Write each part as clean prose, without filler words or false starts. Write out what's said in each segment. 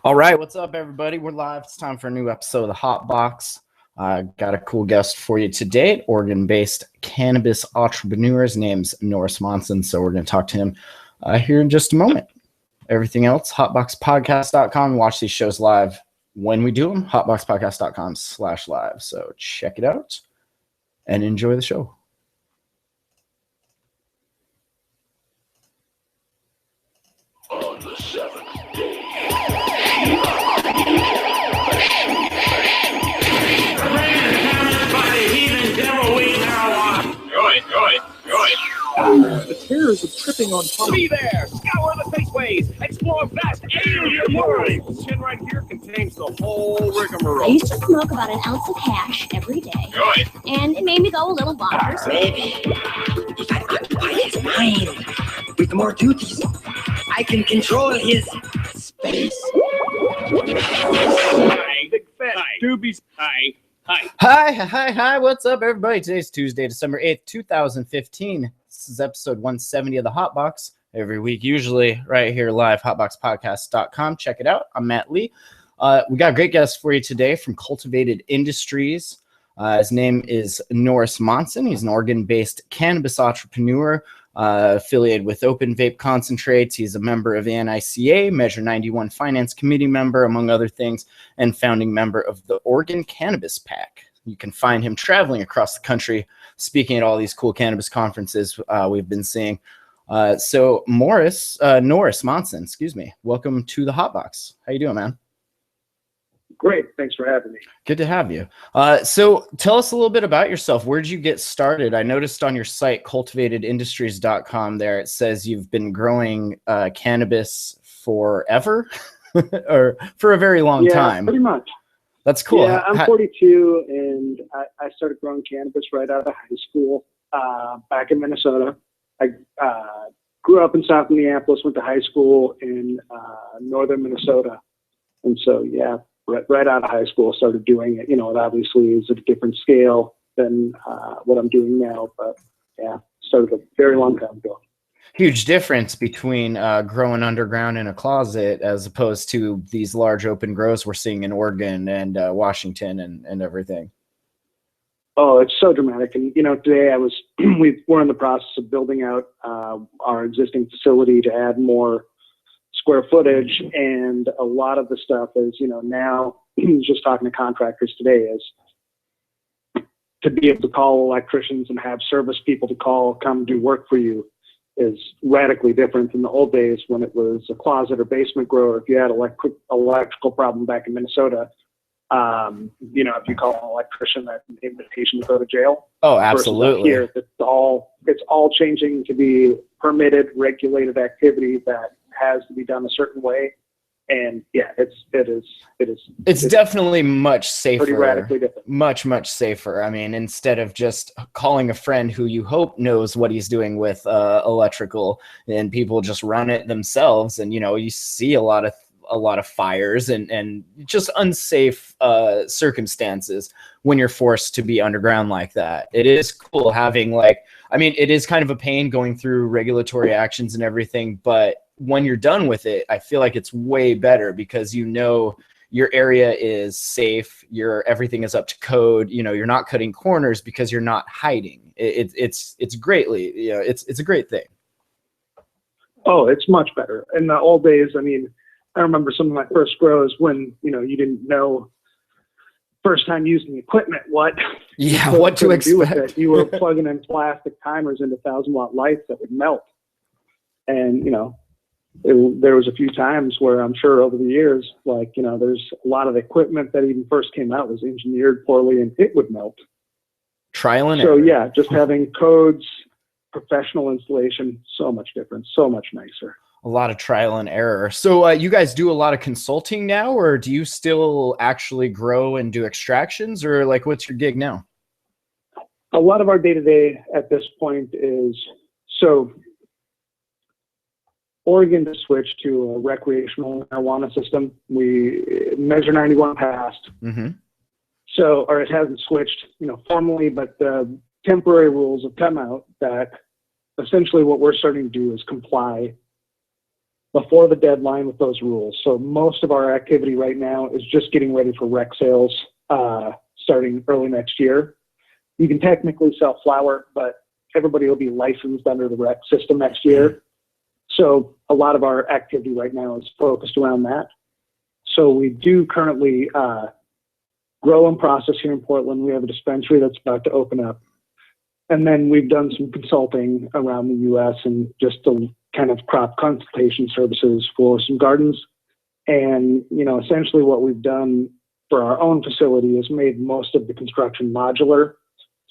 All right, what's up, everybody? We're live. It's time for a new episode of the Hot Box. Got a cool guest for you today, Oregon-based cannabis entrepreneur. His name's Norris Monson, so we're going to talk to him here in just a moment. Everything else, hotboxpodcast.com. Watch these shows live when we do them, hotboxpodcast.com/live. So check it out and enjoy the show. On the seventh day, by the heathen devil we marijuana. Go it. The terrors of tripping on top. Be there. Scour the spaceways. Explore vast alien worlds. This tin right here contains the whole I rigmarole. used to smoke about an ounce of hash every day, Go it. and it made me go a little bonkers. Maybe if I occupy his mind with more duties, I can control his space. Hi. Big fat doobies. Hi. Hi. What's up, everybody? Today's Tuesday, December 8th, 2015. This is episode 170 of the Hot Box. Every week, usually right here live, hotboxpodcast.com. Check it out. I'm Matt Lee. We got a great guest for you today from Cultivated Industries. His name is Norris Monson. He's an Oregon-based cannabis entrepreneur affiliated with Open Vape Concentrates. He's a member of the NICA, Measure 91 Finance Committee member, among other things, and founding member of the Oregon Cannabis Pack. You can find him traveling across the country, speaking at all these cool cannabis conferences we've been seeing. So Norris Monson, welcome to the Hot Box. How you doing, man? Great. Thanks for having me. Good to have you. So tell us a little bit about yourself. Where did you get started? I noticed on your site, cultivatedindustries.com, there it says you've been growing cannabis forever or for a very long time. Pretty much. That's cool. Yeah, I'm 42, and I started growing cannabis right out of high school back in Minnesota. I grew up in South Minneapolis, went to high school in northern Minnesota. And so, yeah, right out of high school, started doing it. You know, it obviously is at a different scale than what I'm doing now. But, yeah, started a very long time ago. Huge difference between growing underground in a closet as opposed to these large open grows we're seeing in Oregon and Washington and everything. Oh, it's so dramatic. And, you know, today we're in the process of building out our existing facility to add more square footage. And a lot of the stuff is, you know, now just talking to contractors today is to be able to call electricians and have service people to come do work for you is radically different than the old days when it was a closet or basement grower. If you had electrical problem back in Minnesota, you know, if you call an electrician, that's an invitation to go to jail. Oh, absolutely. Here, it's all changing to be permitted, regulated activity that has to be done a certain way. And yeah, it's definitely much safer. Pretty radically different. Much safer. I mean, instead of just calling a friend who you hope knows what he's doing with electrical, and people just run it themselves, and you know, you see a lot of fires and just unsafe circumstances when you're forced to be underground like that. It is cool having it is kind of a pain going through regulatory actions and everything, but when you're done with it, I feel like it's way better because you know your area is safe, everything is up to code, you know, you're not cutting corners because you're not hiding. It's greatly, you know, it's a great thing. Oh, it's much better. In the old days, I mean, I remember some of my first grows when, you know, you didn't know first time using equipment what to expect. Do with it. You were plugging in plastic timers into 1,000-watt lights that would melt. And, you know, there was a few times where I'm sure over the years, like, you know, there's a lot of equipment that even first came out was engineered poorly and it would melt. Trial and error. So yeah, just having codes, professional installation, so much different, so much nicer. A lot of trial and error. So you guys do a lot of consulting now, or do you still actually grow and do extractions, or like what's your gig now? A lot of our day-to-day at this point is, so Oregon to switch to a recreational marijuana system. We Measure 91 passed. Mm-hmm. So, or it hasn't switched, you know, formally, but the temporary rules have come out that essentially what we're starting to do is comply before the deadline with those rules. So most of our activity right now is just getting ready for rec sales starting early next year. You can technically sell flower, but everybody will be licensed under the rec system next year. So a lot of our activity right now is focused around that. So we do currently grow and process here in Portland. We have a dispensary that's about to open up. And then we've done some consulting around the U.S. and just the kind of crop consultation services for some gardens. And, you know, essentially what we've done for our own facility is made most of the construction modular.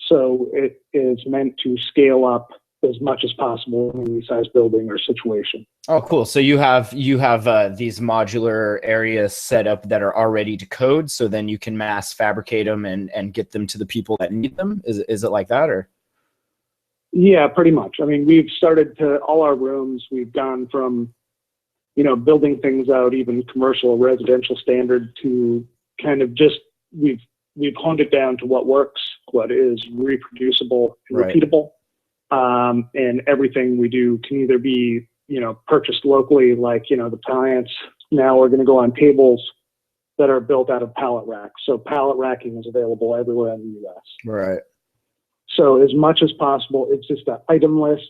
So it is meant to scale up as much as possible in any size building or situation. Oh, cool. So you have these modular areas set up that are already to code, so then you can mass fabricate them and get them to the people that need them. Is it like that, or? Yeah, pretty much. I mean, we've started to all our rooms. We've gone from, you know, building things out, even commercial, residential standard, to kind of just we've honed it down to what works, what is reproducible and Right. repeatable. And everything we do can either be, you know, purchased locally, like, you know, the plants now are going to go on tables that are built out of pallet racks. So pallet racking is available everywhere in the U.S. Right. So as much as possible, it's just an item list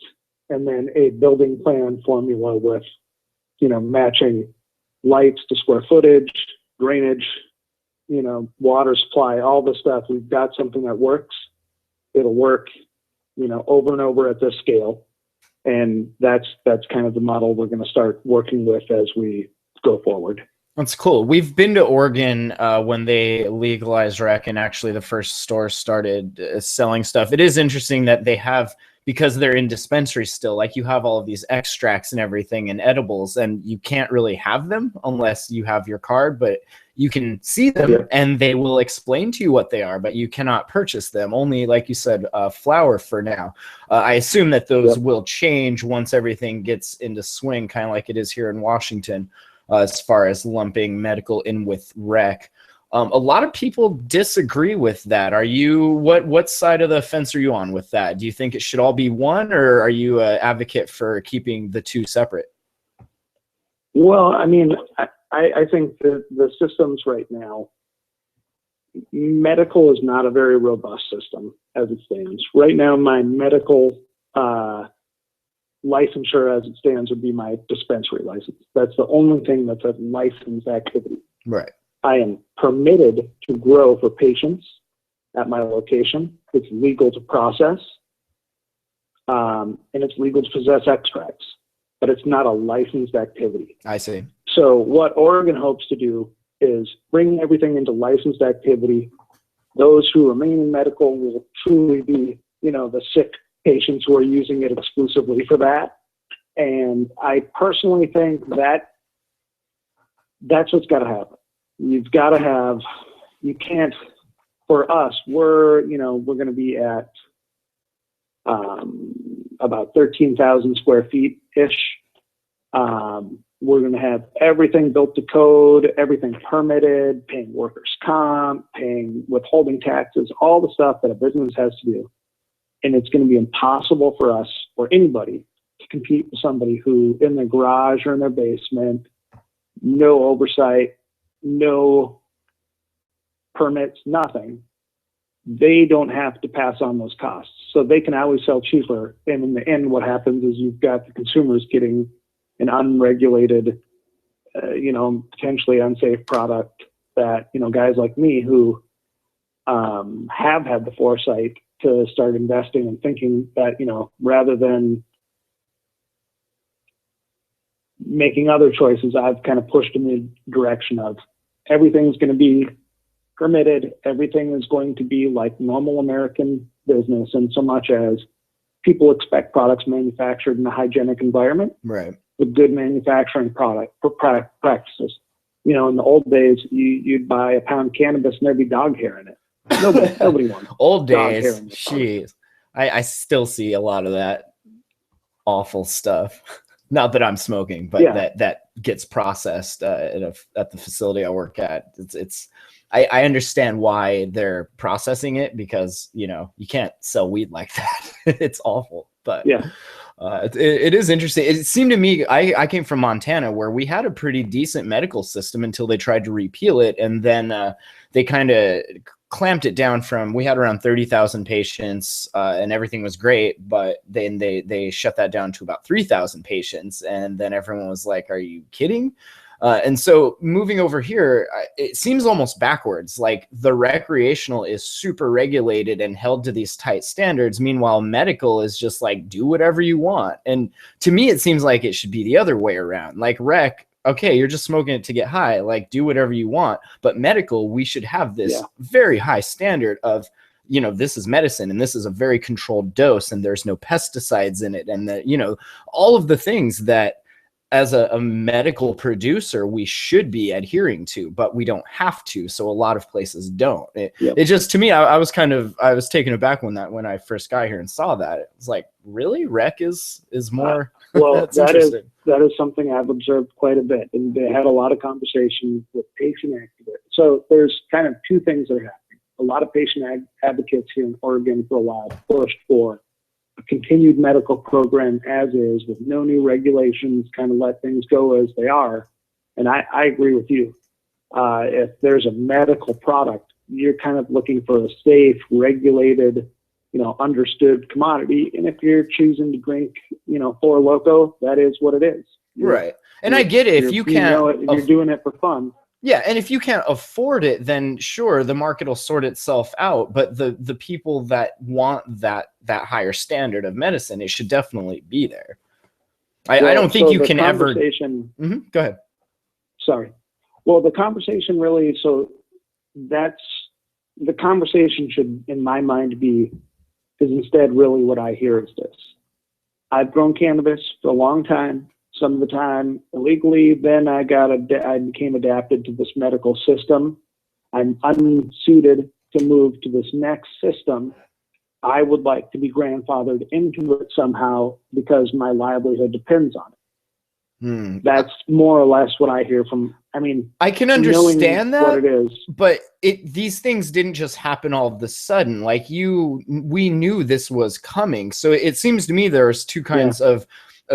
and then a building plan formula with, you know, matching lights to square footage, drainage, you know, water supply, all the stuff. We've got something that works. It'll work, you know, over and over at this scale. And that's kind of the model we're going to start working with as we go forward. That's cool. We've been to Oregon when they legalized rec, and actually the first store started selling stuff. It is interesting that they have, because they're in dispensaries still, like you have all of these extracts and everything and edibles, and you can't really have them unless you have your card, but you can see them and they will explain to you what they are, but you cannot purchase them. Only, like you said, flower for now. I assume that those will change once everything gets into swing, kind of like it is here in Washington. As far as lumping medical in with rec. A lot of people disagree with that. Are you, what side of the fence are you on with that? Do you think it should all be one, or are you an advocate for keeping the two separate? Well, I mean, I think the systems right now, medical is not a very robust system as it stands. Right now, my medical licensure as it stands would be my dispensary license. That's the only thing that's a licensed activity. Right. I am permitted to grow for patients at my location. It's legal to process, and it's legal to possess extracts, but it's not a licensed activity. I see. So what Oregon hopes to do is bring everything into licensed activity. Those who remain in medical will truly be, you know, the sick patients who are using it exclusively for that. And I personally think that that's what's got to happen. You've got to have, you can't, for us, we're going to be at about 13,000 square feet ish. We're going to have everything built to code, everything permitted, paying workers' comp, paying withholding taxes, all the stuff that a business has to do. And it's going to be impossible for us or anybody to compete with somebody who in their garage or in their basement, no oversight, no permits, nothing. They don't have to pass on those costs. So they can always sell cheaper. And in the end, what happens is you've got the consumers getting an unregulated, potentially unsafe product that, guys like me who have had the foresight to start investing and thinking that, rather than making other choices, I've kind of pushed in the direction of everything's going to be permitted. Everything is going to be like normal American business, in so much as people expect products manufactured in a hygienic environment, right, with good manufacturing practices. In the old days, you'd buy a pound of cannabis and there'd be dog hair in it. Nobody wants old dog hair days. in their Jeez, I still see a lot of that awful stuff. Not that I'm smoking, but that gets processed at the facility I work at. I understand why they're processing it, because you can't sell weed like that. It's awful. But It is interesting. It seemed to me, I came from Montana, where we had a pretty decent medical system until they tried to repeal it, and then they kind of clamped it down from, we had around 30,000 patients, and everything was great, but then they shut that down to about 3,000 patients, and then everyone was like, are you kidding? And so moving over here, it seems almost backwards. Like the recreational is super regulated and held to these tight standards. Meanwhile, medical is just like, do whatever you want. And to me, it seems like it should be the other way around. Like rec, okay, you're just smoking it to get high, like do whatever you want. But medical, we should have this very high standard of, you know, this is medicine and this is a very controlled dose and there's no pesticides in it. And that, you know, all of the things that as a medical producer, we should be adhering to, but we don't have to. So a lot of places don't. It just, to me, I was taken aback when I first got here and saw that. It was like, really? Rec is more. Well, that is something I've observed quite a bit. And they had a lot of conversation with patient advocates. So there's kind of two things that are happening. A lot of patient advocates here in Oregon for a while pushed for a continued medical program as is, with no new regulations, kind of let things go as they are. And I agree with you. If there's a medical product, you're kind of looking for a safe, regulated, you know, understood commodity. And if you're choosing to drink, you know, Four Loko, that is what it is. Right. And I get it. If you can't, you know it, you're doing it for fun. Yeah, and if you can't afford it, then sure, the market will sort itself out. But the people that want that higher standard of medicine, it should definitely be there. I don't think you can ever. Go ahead. Sorry. Well, the conversation really. So that's the conversation should, in my mind, be is instead really what I hear is this: I've grown cannabis for a long time. Some of the time illegally, then I became adapted to this medical system. I'm unsuited to move to this next system. I would like to be grandfathered into it somehow because my livelihood depends on it. That's more or less what I hear from, I mean, I can understand that, what it is. But these things didn't just happen all of a sudden. Like we knew this was coming. So it seems to me there's two kinds of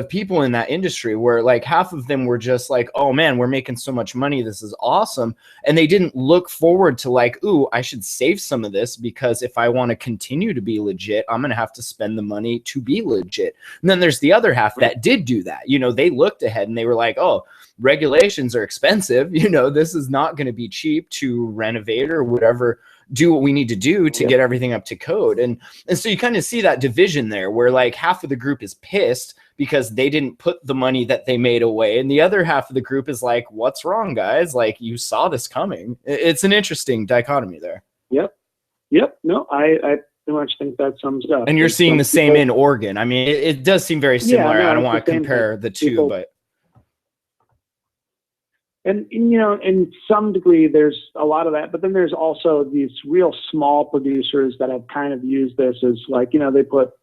people in that industry where like half of them were just like, oh man, we're making so much money, this is awesome. And they didn't look forward to like, ooh, I should save some of this because if I want to continue to be legit, I'm going to have to spend the money to be legit. And then there's the other half that did do that. You know, they looked ahead and they were like, oh, regulations are expensive. You know, this is not going to be cheap to renovate or whatever, do what we need to do to get everything up to code. And so you kind of see that division there where like half of the group is pissed because they didn't put the money that they made away. And the other half of the group is like, what's wrong, guys? Like, you saw this coming. It's an interesting dichotomy there. Yep. No, I pretty much think that sums it up. And you're seeing the same in Oregon. I mean, it does seem very similar. Yeah, no, I don't want to compare the two, but. And, you know, in some degree, there's a lot of that. But then there's also these real small producers that have kind of used this as like, you know, they put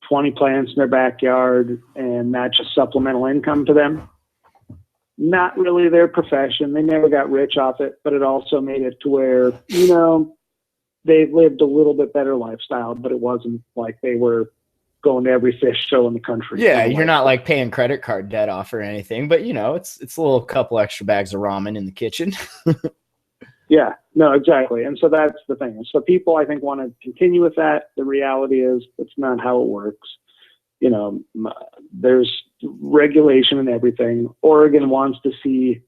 20 plants in their backyard and that's just supplemental income to them. Not really their profession. They never got rich off it, but it also made it to where, you know, they lived a little bit better lifestyle, but it wasn't like they were going to every fish show in the country. Yeah, you're not like paying credit card debt off or anything, but you know, it's a little couple extra bags of ramen in the kitchen. Yeah, no, exactly. And so that's the thing. So people, I think, want to continue with that. The reality is that's not how it works. You know, there's regulation and everything. Oregon wants to see,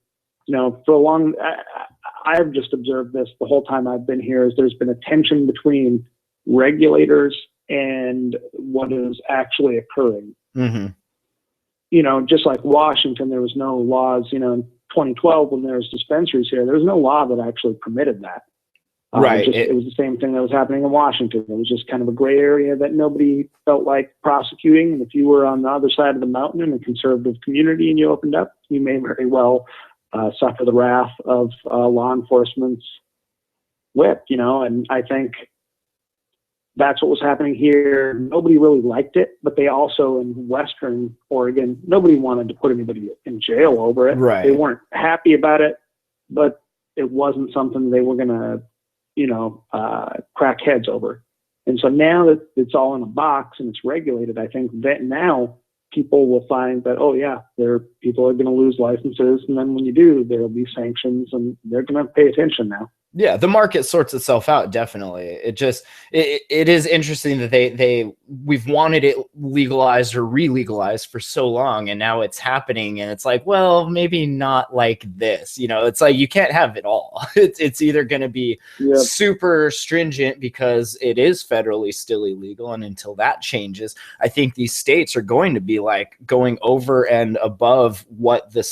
you know, for a long, I've just observed this the whole time I've been here, is there's been a tension between regulators and what is actually occurring. Mm-hmm. You know, just like Washington, there was no laws, you know, in 2012 when there was dispensaries here, there was no law that actually permitted that. Right. It was the same thing that was happening in Washington. It was just kind of a gray area that nobody felt like prosecuting. And if you were on the other side of the mountain in a conservative community and you opened up, you may very well suffer the wrath of law enforcement's whip, you know. And I think that's what was happening here. Nobody really liked it, but they also, in Western Oregon, nobody wanted to put anybody in jail over it. Right. They weren't happy about it, but it wasn't something they were going to, you know, crack heads over. And so now that it's all in a box and it's regulated, I think that now people will find that, oh yeah, people are going to lose licenses, and then when you do, there'll be sanctions, and they're going to pay attention now. Yeah, the market sorts itself out, definitely. It is interesting that we've wanted it legalized or re-legalized for so long, and now it's happening, and it's like, well, maybe not like this. It's like you can't have it all. It's either going to be super stringent because it is federally still illegal, and until that changes, I think these states are going to be like going over and above what the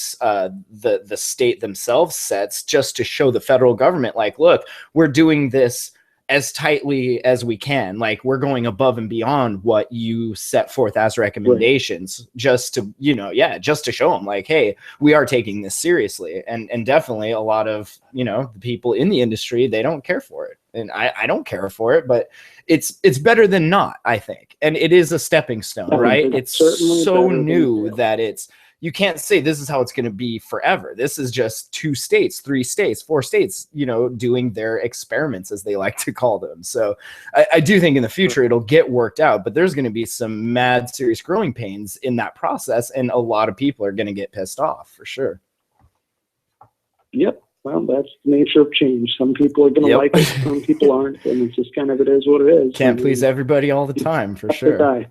state themselves sets, just to show the federal government, like, look, we're doing this as tightly as we can. Like, we're going above and beyond what you set forth as recommendations, just to, just to show them, like, hey, we are taking this seriously. And definitely a lot of, the people in the industry, they don't care for it. And I don't care for it, but it's better than not, I think. And it is a stepping stone, right? It's so new that you can't say this is how it's going to be forever. This is just 2 states, 3 states, 4 states, doing their experiments, as they like to call them. So I do think in the future it'll get worked out, but there's going to be some mad serious growing pains in that process. And a lot of people are going to get pissed off for sure. Yep. Well, that's the nature of change. Some people are going to like it, some people aren't. And it's just kind of, it is what it is. Can't please everybody all the time, for sure.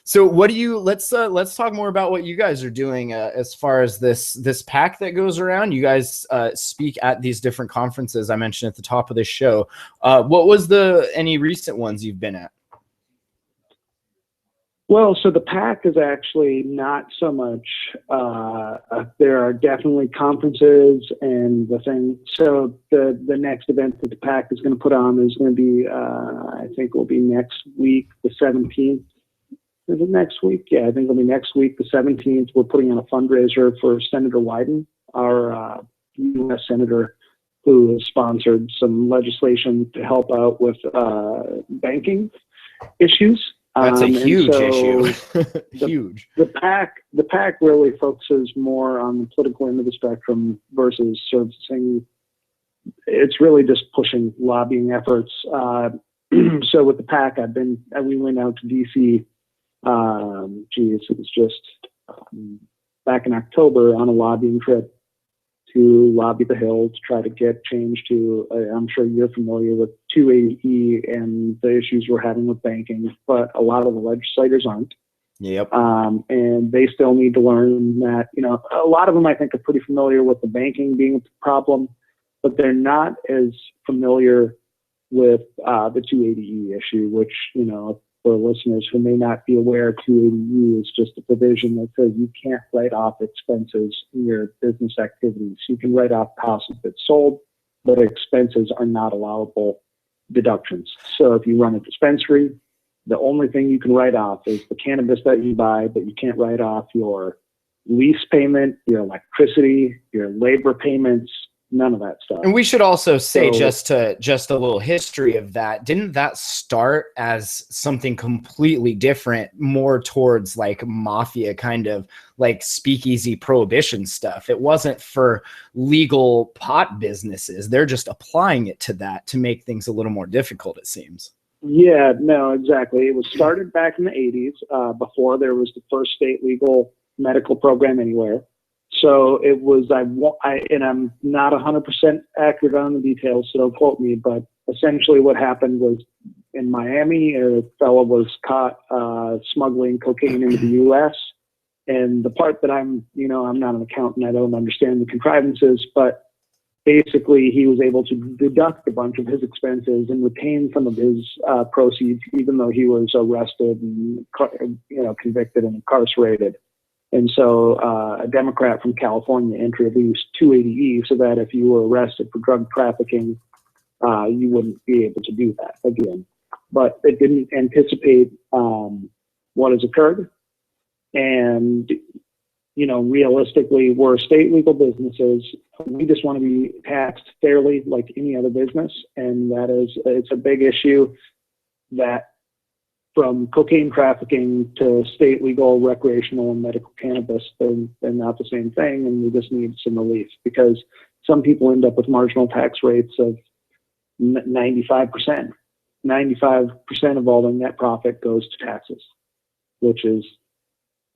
So what do you, let's talk more about what you guys are doing as far as this pack that goes around. You guys speak at these different conferences I mentioned at the top of this show. What was any recent ones you've been at? Well, so the pack is actually not so much, there are definitely conferences and the thing. So the next event that the pack is going to put on is going to be, I think it will be next week, the 17th. Is it next week? Yeah, I think it'll be next week, the 17th. We're putting on a fundraiser for Senator Wyden, our U.S. Senator, who has sponsored some legislation to help out with banking issues. That's a huge issue. Huge. The pack really focuses more on the political end of the spectrum versus servicing. It's really just pushing lobbying efforts. So with the pack, we went out to D.C. It was just back in October on a lobbying trip to lobby the Hill to try to get change to, I'm sure you're familiar with 280E and the issues we're having with banking, but a lot of the legislators aren't. Yep. And they still need to learn that, a lot of them I think are pretty familiar with the banking being a problem, but they're not as familiar with the 280E issue, which, for listeners who may not be aware, 280E is just a provision that says you can't write off expenses in your business activities. You can write off costs of goods sold, but expenses are not allowable deductions. So if you run a dispensary, the only thing you can write off is the cannabis that you buy, but you can't write off your lease payment, your electricity, your labor payments, none of that stuff. And we should also say, just a little history of that. Didn't that start as something completely different, more towards like mafia kind of like speakeasy prohibition stuff? It wasn't for legal pot businesses. They're just applying it to that to make things a little more difficult, it seems. Yeah, no, exactly. It was started back in the 80s, before there was the first state legal medical program anywhere. So it was, and I'm not 100% accurate on the details, so don't quote me, but essentially what happened was in Miami, a fellow was caught smuggling cocaine into the U.S. And the part that I'm not an accountant, I don't understand the contrivances, but basically he was able to deduct a bunch of his expenses and retain some of his proceeds, even though he was arrested and convicted and incarcerated. And so a Democrat from California introduced 280E so that if you were arrested for drug trafficking, you wouldn't be able to do that again. But it didn't anticipate what has occurred. And, realistically, we're state legal businesses. We just want to be taxed fairly like any other business. And it's a big issue that from cocaine trafficking to state legal recreational and medical cannabis, they're not the same thing, and we just need some relief because some people end up with marginal tax rates of 95%, 95% of all the net profit goes to taxes, which is,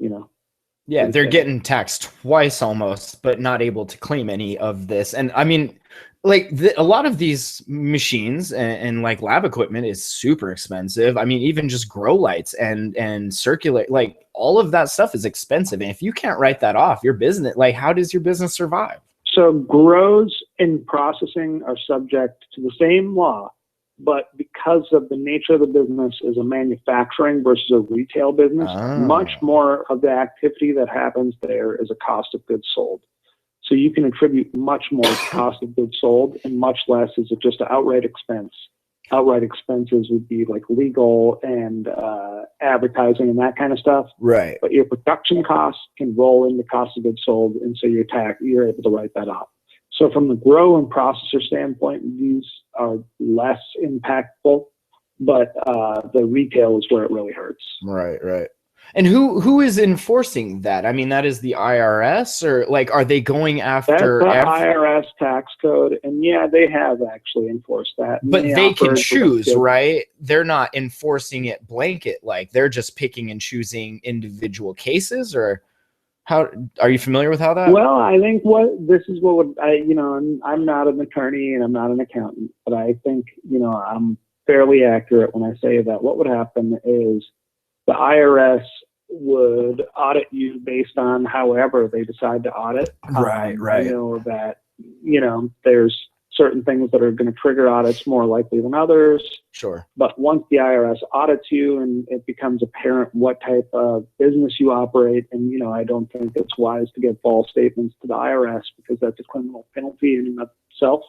Yeah, pretty they're sad. getting taxed twice almost, but not able to claim any of this. And I mean, like a lot of these machines and like lab equipment is super expensive. I mean, even just grow lights and circulate, like all of that stuff is expensive. And if you can't write that off, your business, like how does your business survive? So grows and processing are subject to the same law, but because of the nature of the business is a manufacturing versus a retail business, much more of the activity that happens there is a cost of goods sold. So you can attribute much more to cost of goods sold and much less is it just an outright expense. Outright expenses would be like legal and advertising and that kind of stuff. Right. But your production costs can roll into cost of goods sold, and so you're able to write that off. So from the grow and processor standpoint, these are less impactful, but the retail is where it really hurts. Right, right. And who is enforcing that? I mean, that is the IRS, or like, are they going after That's the IRS tax code, and yeah, they have actually enforced that. But they can choose, right? They're not enforcing it blanket, like they're just picking and choosing individual cases, or how are you familiar with how that? Well, I think I'm not an attorney and I'm not an accountant, but I think, I'm fairly accurate when I say that what would happen is the IRS would audit you based on however they decide to audit. Right. I know that, there's certain things that are going to trigger audits more likely than others. Sure. But once the IRS audits you and it becomes apparent what type of business you operate, and, I don't think it's wise to give false statements to the IRS because that's a criminal penalty in and of itself.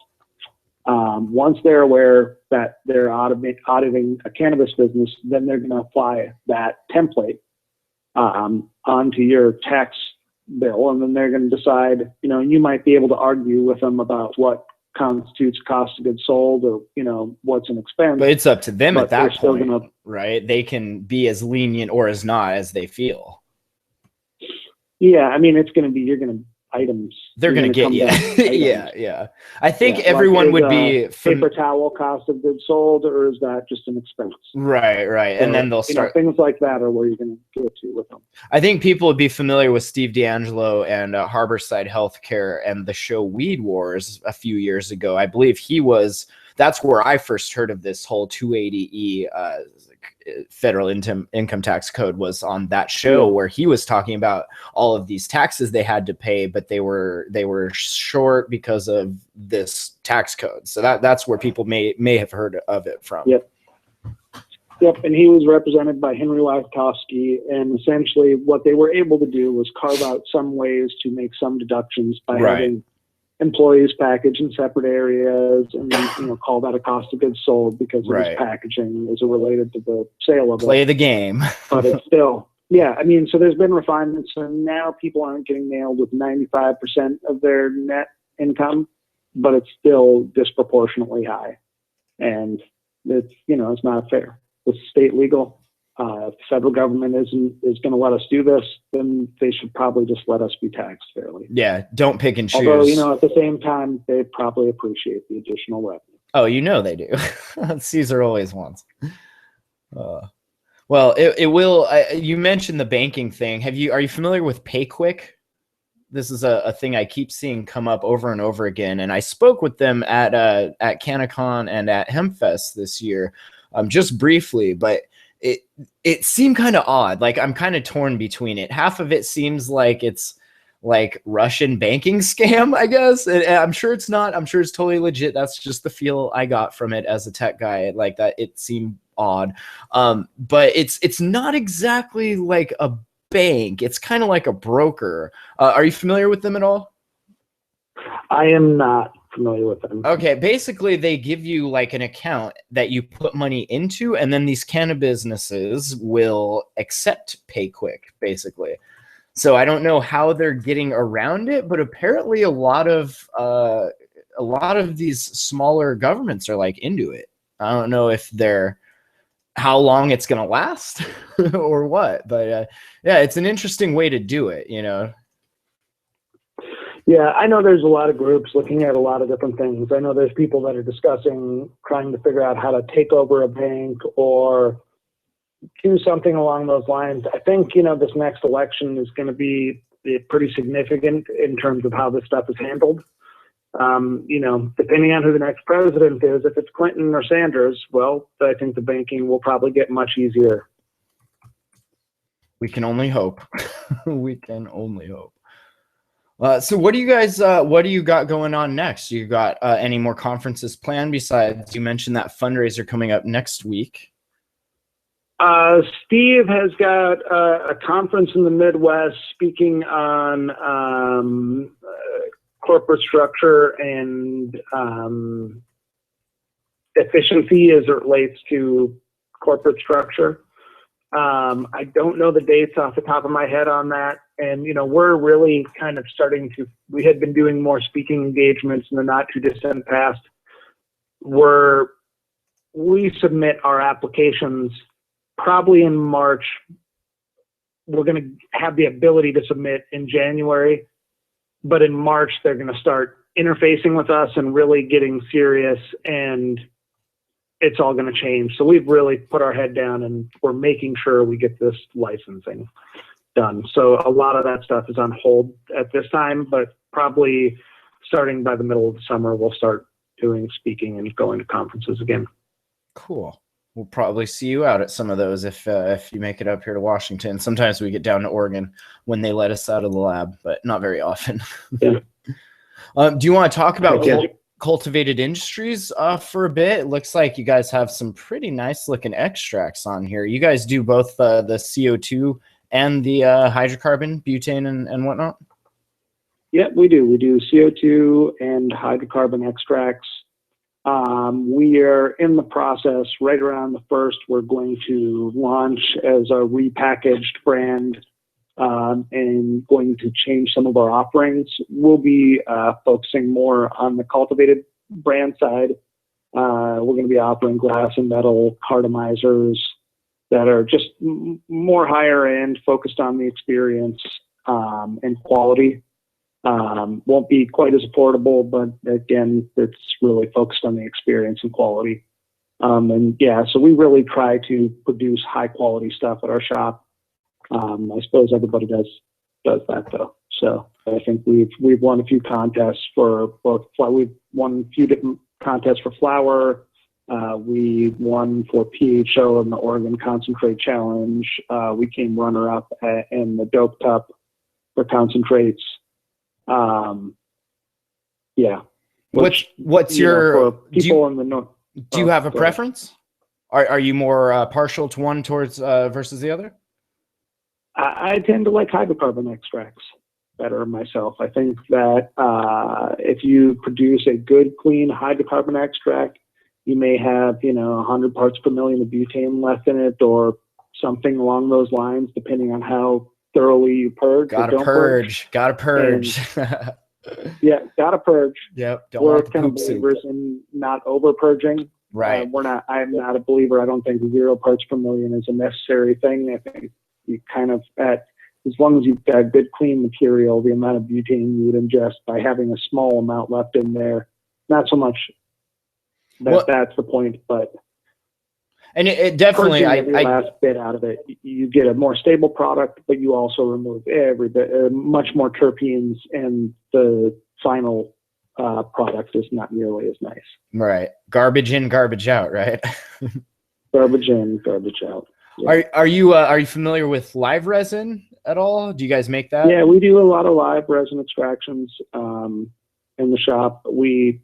Once they're aware that they're auditing a cannabis business, then they're going to apply that template onto your tax bill, and then they're going to decide, you might be able to argue with them about what constitutes cost of goods sold or, what's an expense. But it's up to them at that point, right? They can be as lenient or as not as they feel. Yeah, I mean, it's going to be, items. They're going to get you. Yeah. I think everyone would be paper towel cost of goods sold, or is that just an expense? Right. So, and then they'll start things like that are where you're going to get to with them. I think people would be familiar with Steve D'Angelo and Harborside Healthcare and the show Weed Wars a few years ago. I believe that's where I first heard of this whole 280E federal income tax code, was on that show where he was talking about all of these taxes they had to pay, but they were short because of this tax code. So that's where people may have heard of it from. Yep, and he was represented by Henry Wachowski, and essentially what they were able to do was carve out some ways to make some deductions by having employees packaged in separate areas, and call that a cost of goods sold because it was packaging as related to the sale of it. Play the game. But it's still, so there's been refinements, and now people aren't getting nailed with 95% of their net income, but it's still disproportionately high. And it's, it's not fair. It's state legal. If the federal government is going to let us do this, then they should probably just let us be taxed fairly. Yeah, don't pick and choose. Although, at the same time, they probably appreciate the additional revenue. Oh, they do. Caesar always wants. Well, it will. You mentioned the banking thing. Are you familiar with PayQuick? This is a thing I keep seeing come up over and over again. And I spoke with them at CannaCon and at HempFest this year, just briefly, but it seemed kind of odd. Like, I'm kind of torn between it. Half of it seems like it's like Russian banking scam, I guess. And I'm sure it's not. I'm sure it's totally legit. That's just the feel I got from it as a tech guy. Like that, it seemed odd. But it's not exactly like a bank. It's kind of like a broker. Are you familiar with them at all? I am not familiar with them. Okay, basically they give you like an account that you put money into, and then these cannabis businesses will accept PayQuick, basically. So I don't know how they're getting around it, but apparently a lot of these smaller governments are like into it. I don't know if how long it's gonna last or what, but yeah, it's an interesting way to do it, Yeah, I know there's a lot of groups looking at a lot of different things. I know there's people that are discussing trying to figure out how to take over a bank or do something along those lines. I think, this next election is going to be pretty significant in terms of how this stuff is handled. Depending on who the next president is, if it's Clinton or Sanders, well, I think the banking will probably get much easier. We can only hope. We can only hope. So what do you guys, what do you got going on next? You got any more conferences planned besides, you mentioned that fundraiser coming up next week? Steve has got a conference in the Midwest speaking on corporate structure and efficiency as it relates to corporate structure. I don't know the dates off the top of my head on that. And, we're really kind of we had been doing more speaking engagements in the not too distant past where we submit our applications probably in March. We're going to have the ability to submit in January, but in March, they're going to start interfacing with us and really getting serious, and it's all going to change. So we've really put our head down and we're making sure we get this licensing done. So a lot of that stuff is on hold at this time, but probably starting by the middle of the summer, we'll start doing speaking and going to conferences again. Cool. We'll probably see you out at some of those if you make it up here to Washington. Sometimes we get down to Oregon when they let us out of the lab, but not very often. Yeah. Do you want to talk about cultivated industries for a bit? It looks like you guys have some pretty nice looking extracts on here. You guys do both the CO2 and the hydrocarbon, butane and whatnot? Yeah, we do. We do CO2 and hydrocarbon extracts. We are in the process right around the 1st. We're going to launch as a repackaged brand and going to change some of our offerings. We'll be focusing more on the cultivated brand side. We're going to be offering glass and metal cartomizers that are just more higher end, focused on the experience and quality. Won't be quite as affordable, but again, it's really focused on the experience and quality. So we really try to produce high quality stuff at our shop. I suppose everybody does that though. So I think we've won a few contests for both. We've won a few different contests for flour. We won for PHO in the Oregon Concentrate Challenge. We came runner up in the Dope Cup for concentrates. What's your people in the north? Do you have a preference? Are you more partial to one towards versus the other? I tend to like hydrocarbon extracts better myself. I think that if you produce a good, clean hydrocarbon extract, you may have 100 parts per million of butane left in it, or something along those lines, depending on how thoroughly you purge. Gotta purge. Yeah, gotta purge. Yep. We're kind of believers in not over purging. Right. I'm not a believer. I don't think 0 parts per million is a necessary thing. I think you kind of as long as you've got good clean material, the amount of butane you would ingest by having a small amount left in there, not so much that's the point, but. And it definitely, every last bit out of it, you get a more stable product, but you also remove every bit, much more terpenes, and the final product is not nearly as nice. Right, garbage in, garbage out, right? Garbage in, garbage out. Yeah. Are you familiar with live resin at all? Do you guys make that? Yeah, we do a lot of live resin extractions in the shop. We.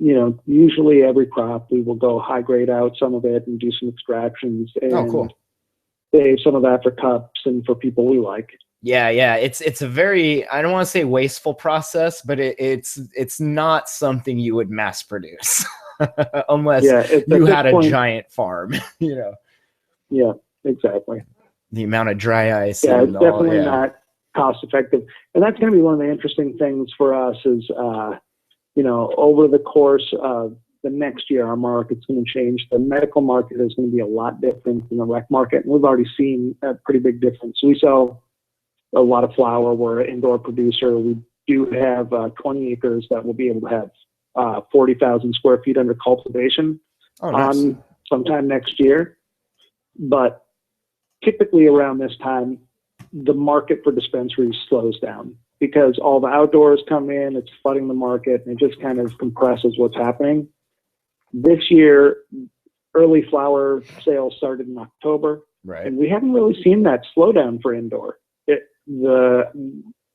Usually every crop we will go high grade out some of it and do some extractions and cool. Save some of that for cups and for people we like. Yeah. It's a very, I don't want to say wasteful process, but it's not something you would mass produce unless you had a giant farm, Yeah, exactly. The amount of dry ice. Yeah, it's definitely not cost effective. And that's going to be one of the interesting things for us is, over the course of the next year, our market's going to change. The medical market is going to be a lot different than the rec market. And we've already seen a pretty big difference. We sell a lot of flour. We're an indoor producer. We do have 20 acres that will be able to have 40,000 square feet under cultivation on sometime next year. But typically around this time, the market for dispensaries slows down because all the outdoors come in, it's flooding the market, and it just kind of compresses what's happening. This year, early flower sales started in October, Right. and we haven't really seen that slowdown for indoor.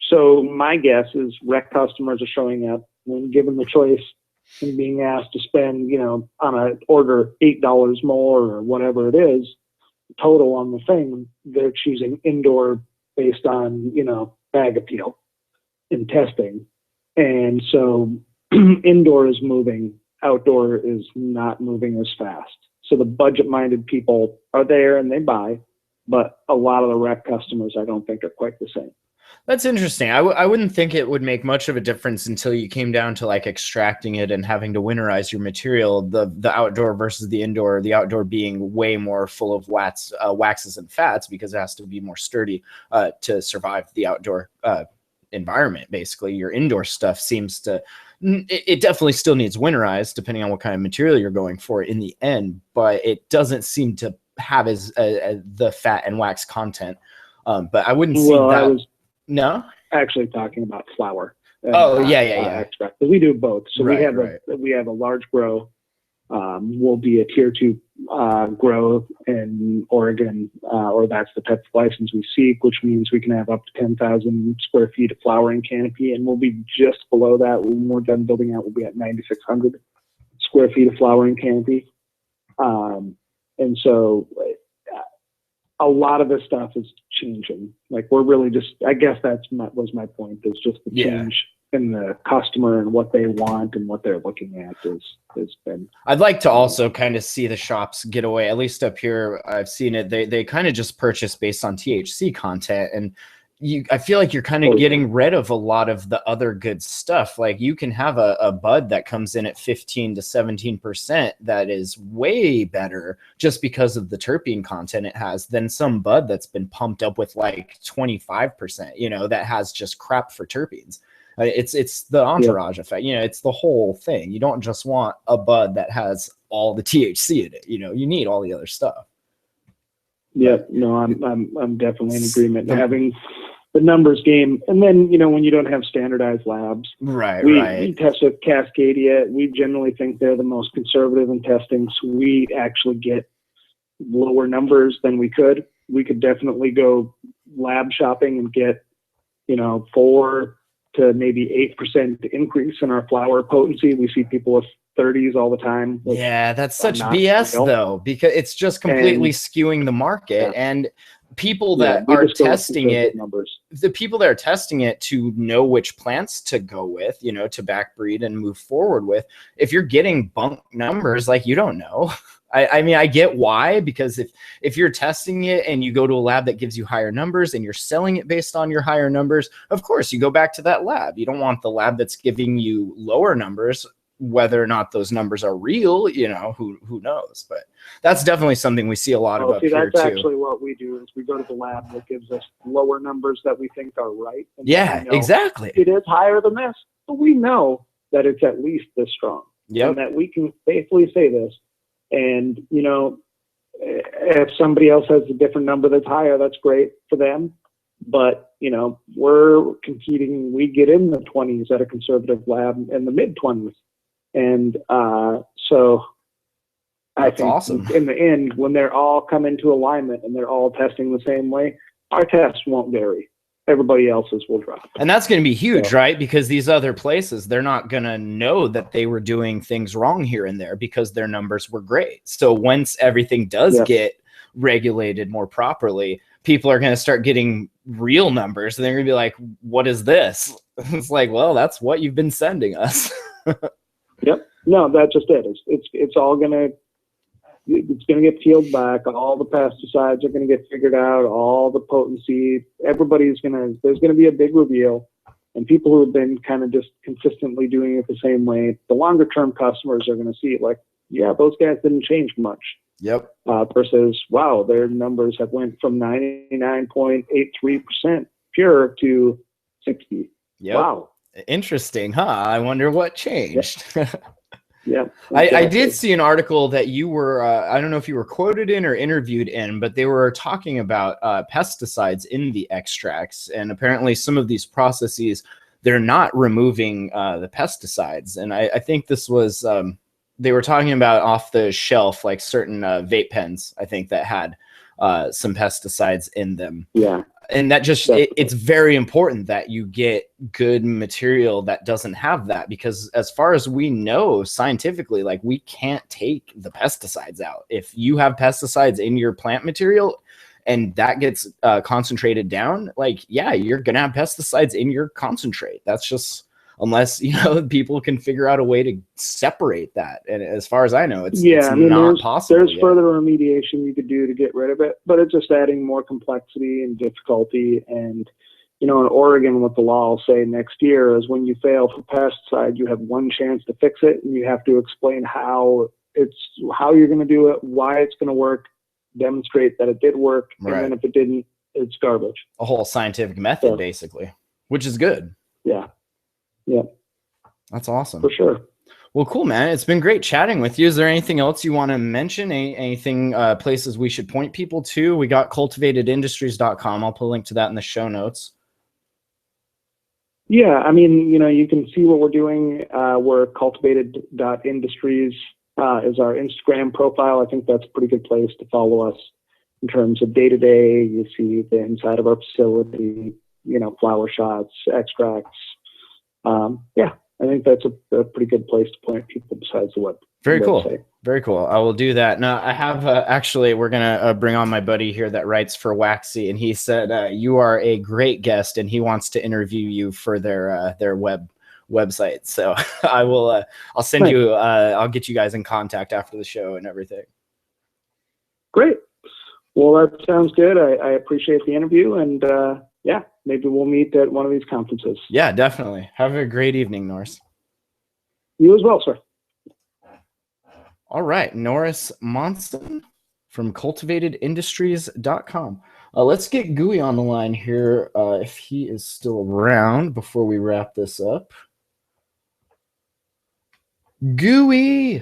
So my guess is rec customers are showing up when given the choice and being asked to spend, on an order $8 more or whatever it is, total on the thing, they're choosing indoor based on, bag appeal and testing. And so indoor is moving, outdoor is not moving as fast. So the budget-minded people are there and they buy, but a lot of the rec customers I don't think are quite the same. That's interesting. I wouldn't think it would make much of a difference until you came down to like extracting it and having to winterize your material, the outdoor versus the indoor, the outdoor being way more full of waxes and fats because it has to be more sturdy to survive the outdoor environment. Basically, your indoor stuff seems to, it definitely still needs winterized depending on what kind of material you're going for in the end, but it doesn't seem to have as the fat and wax content. But I wouldn't see that. No, actually talking about flower. Yeah. Extract. We do both. So Right, we have a large grow. We'll be a tier 2 grow in Oregon, or that's the type of license we seek, which means we can have up to 10,000 square feet of flowering canopy, and we'll be just below that. When we're done building out, we'll be at 9,600 square feet of flowering canopy. And so a lot of this stuff is changing. Like we're really just, I guess was my point, is just the change in the customer and what they want and what they're looking at has been. I'd like to also kind of see the shops get away, at least up here. I've seen it. They kind of just purchase based on THC content. And I feel like you're kind of getting rid of a lot of the other good stuff. Like you can have a bud that comes in at 15 to 17% that is way better just because of the terpene content it has than some bud that's been pumped up with like 25%, that has just crap for terpenes. It's the entourage effect. It's the whole thing. You don't just want a bud that has all the THC in it. You need all the other stuff. Yeah, no, I'm definitely in agreement. Having the numbers game, and then when you don't have standardized labs, we test with Cascadia. We generally think they're the most conservative in testing, so we actually get lower numbers than we could. We could definitely go lab shopping and get 4 to maybe 8% increase in our flower potency. We see people with 30s all the time. Yeah, that's such BS though, because it's just completely skewing the market. And people that are testing it, the people that are testing it to know which plants to go with, to backbreed and move forward with, if you're getting bunk numbers, like you don't know. I mean, I get why, because if you're testing it and you go to a lab that gives you higher numbers and you're selling it based on your higher numbers, of course you go back to that lab. You don't want the lab that's giving you lower numbers, whether or not those numbers are real, who knows. But that's definitely something we see a lot of up here too. That's actually what we do, is we go to the lab that gives us lower numbers that we think are right. And exactly. It is higher than this, but we know that it's at least this strong. And that we can safely say this. And, if somebody else has a different number that's higher, that's great for them. But, we're competing. We get in the 20s at a conservative lab and the mid 20s. And so I think awesome. In the end, when they're all come into alignment and they're all testing the same way, our tests won't vary. Everybody else's will drop. And that's going to be huge, right? Because these other places, they're not going to know that they were doing things wrong here and there because their numbers were great. So once everything does get regulated more properly, people are going to start getting real numbers and they're going to be like, what is this? It's like, well, that's what you've been sending us. Yep. No, that's just it. It's all going to get peeled back. All the pesticides are going to get figured out. All the potency. There's going to be a big reveal. And people who have been kind of just consistently doing it the same way, the longer term customers are going to see like, yeah, those guys didn't change much. Yep. Versus, wow, their numbers have went from 99.83% pure to 60. Yep. Wow. Interesting, huh? I wonder what changed. Yeah. I exactly. did see an article that you were, I don't know if you were quoted in or interviewed in, but they were talking about pesticides in the extracts. And apparently some of these processes, they're not removing the pesticides. And I think this was, they were talking about off the shelf, like certain vape pens, I think, that had some pesticides in them. Yeah. And that just it's very important that you get good material that doesn't have that, because as far as we know scientifically, like, we can't take the pesticides out. If you have pesticides in your plant material and that gets concentrated down, like, yeah, you're gonna have pesticides in your concentrate. That's just, unless, you know, people can figure out a way to separate that. And as far as I know, it's not possible. There's yet. further remediation you could do to get rid of it, but it's just adding more complexity and difficulty. And, you know, in Oregon, what the law will say next year is when you fail for pesticide, you have one chance to fix it, and you have to explain how you're going to do it, why it's going to work, demonstrate that it did work, Right. and then if it didn't, it's garbage. A whole scientific method, basically, which is good. Yeah. Yeah. That's awesome. For sure. Well, cool, man. It's been great chatting with you. Is there anything else you want to mention? Anything, places we should point people to? We got cultivatedindustries.com. I'll put a link to that in the show notes. Yeah, I mean, you know, you can see what we're doing. We're cultivated.industries is our Instagram profile. I think that's a pretty good place to follow us in terms of day-to-day. You see the inside of our facility, you know, flower shots, extracts. Yeah, I think that's a pretty good place to point people besides the web. Very website. cool. Very cool. I will do that. Now, I have actually, we're going to bring on my buddy here that writes for Waxy, and he said you are a great guest, and he wants to interview you for their website. So I will, I'll send you, I'll get you guys in contact after the show and everything. Great. Well, that sounds good. I appreciate the interview, and yeah, maybe we'll meet at one of these conferences. Yeah, definitely. Have a great evening, Norris. You as well, sir. All right, Norris Monson from cultivatedindustries.com. Let's get Gooey on the line here if he is still around before we wrap this up. Gooey!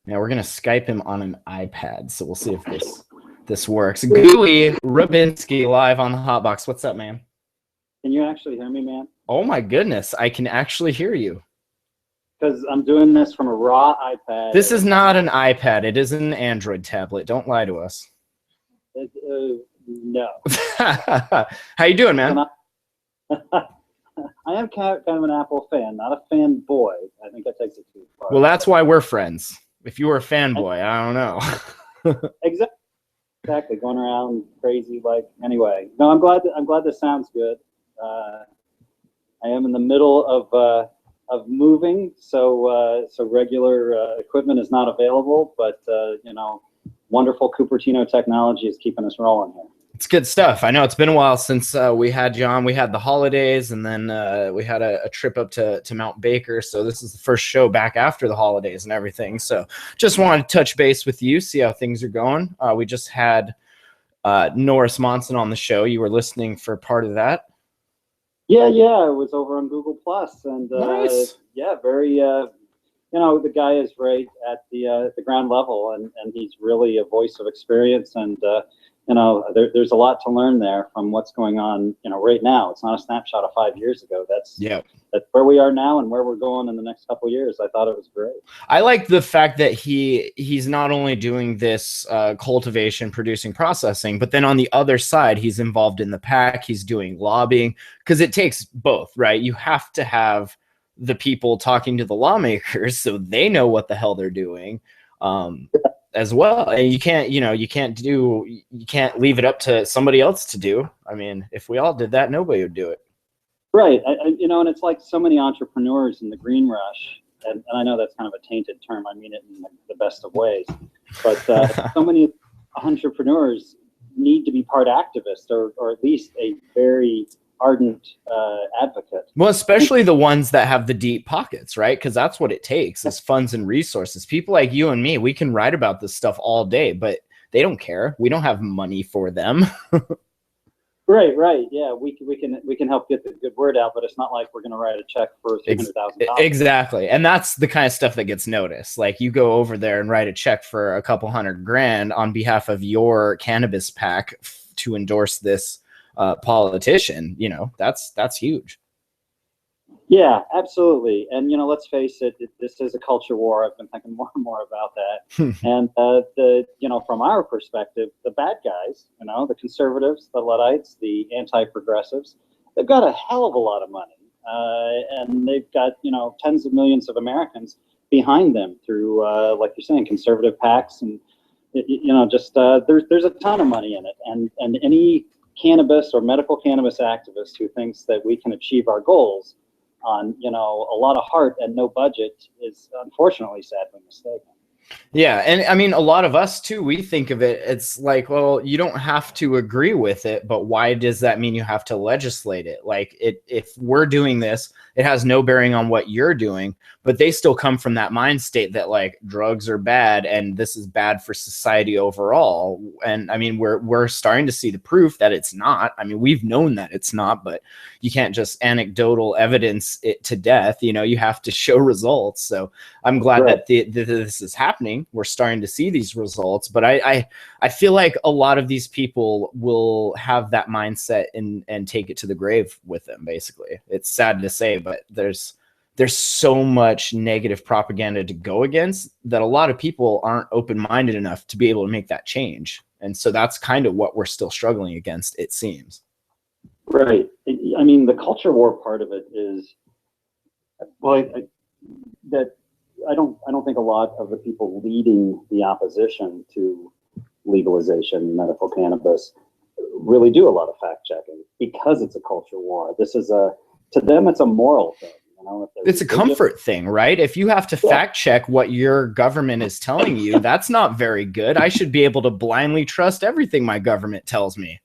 Now we're going to Skype him on an iPad, so we'll see if this works. Gooey Rubinski live on the Hotbox. What's up, man? Can you actually hear me, man? Oh my goodness, I can actually hear you. Because I'm doing this from a raw iPad. This is not an iPad. It is an Android tablet. Don't lie to us. No. How you doing, man? I am kind of an Apple fan, not a fanboy. I think that takes it too far. Well, that's why we're friends. If you were a fanboy, I don't know. Exactly. Going around crazy, like, anyway. No, I'm glad this sounds good. I am in the middle of moving, so regular equipment is not available, but you know, wonderful Cupertino technology is keeping us rolling here. It's good stuff. I know it's been a while since we had you on. We had the holidays, and then we had a trip up to Mount Baker. So this is the first show back after the holidays and everything. So just wanted to touch base with you, see how things are going. We just had Norris Monson on the show. You were listening for part of that. Yeah, it was over on Google Plus, and nice. Yeah, very. You know, the guy is right at the ground level, and he's really a voice of experience, and you know, there's a lot to learn there from what's going on. You know, right now, it's not a snapshot of 5 years ago. That's where we are now and where we're going in the next couple of years. I thought it was great. I like the fact that he's not only doing this cultivation, producing, processing, but then on the other side, he's involved in the pack. He's doing lobbying, because it takes both, right? You have to have the people talking to the lawmakers so they know what the hell they're doing. As well, and you can't leave it up to somebody else to do. I mean, if we all did that, nobody would do it. Right. You know, and it's like so many entrepreneurs in the green rush, and I know that's kind of a tainted term. I mean it in the best of ways, but so many entrepreneurs need to be part activist or at least a very ardent advocate. Well, especially the ones that have the deep pockets, right? Because that's what it takes is funds and resources. People like you and me, we can write about this stuff all day, but they don't care. We don't have money for them. Right. Yeah, we can help get the good word out, but it's not like we're going to write a check for $300,000. Exactly. And that's the kind of stuff that gets noticed. Like you go over there and write a check for a couple $100,000 on behalf of your cannabis pack to endorse this politician, you know, that's huge. Yeah, absolutely. And, let's face it, this is a culture war. I've been thinking more and more about that. And, from our perspective, the bad guys, the conservatives, the Luddites, the anti-progressives, they've got a hell of a lot of money. And they've got, tens of millions of Americans behind them through, like you're saying, conservative PACs. And, there's a ton of money in it. And any cannabis or medical cannabis activist who thinks that we can achieve our goals on a lot of heart and no budget is unfortunately sadly mistaken. Yeah, and I mean a lot of us too, we think of it, it's like, well, you don't have to agree with it, but why does that mean you have to legislate it? Like if we're doing this, it has no bearing on what you're doing, but they still come from that mind state that like drugs are bad and this is bad for society overall. And I mean we're starting to see the proof that it's not. I mean, we've known that it's not, but you can't just anecdotal evidence it to death. You have to show results. So I'm glad that this is happening. We're starting to see these results, but I feel like a lot of these people will have that mindset and take it to the grave with them. Basically, it's sad to say, but there's so much negative propaganda to go against that a lot of people aren't open-minded enough to be able to make that change. And so that's kind of what we're still struggling against, it seems. Right. I mean, the culture war part of it is, well, I don't think a lot of the people leading the opposition to legalization medical cannabis really do a lot of fact checking because it's a culture war. This is to them, it's a moral thing. It's a comfort thing, right? If you have to fact check what your government is telling you, that's not very good. I should be able to blindly trust everything my government tells me.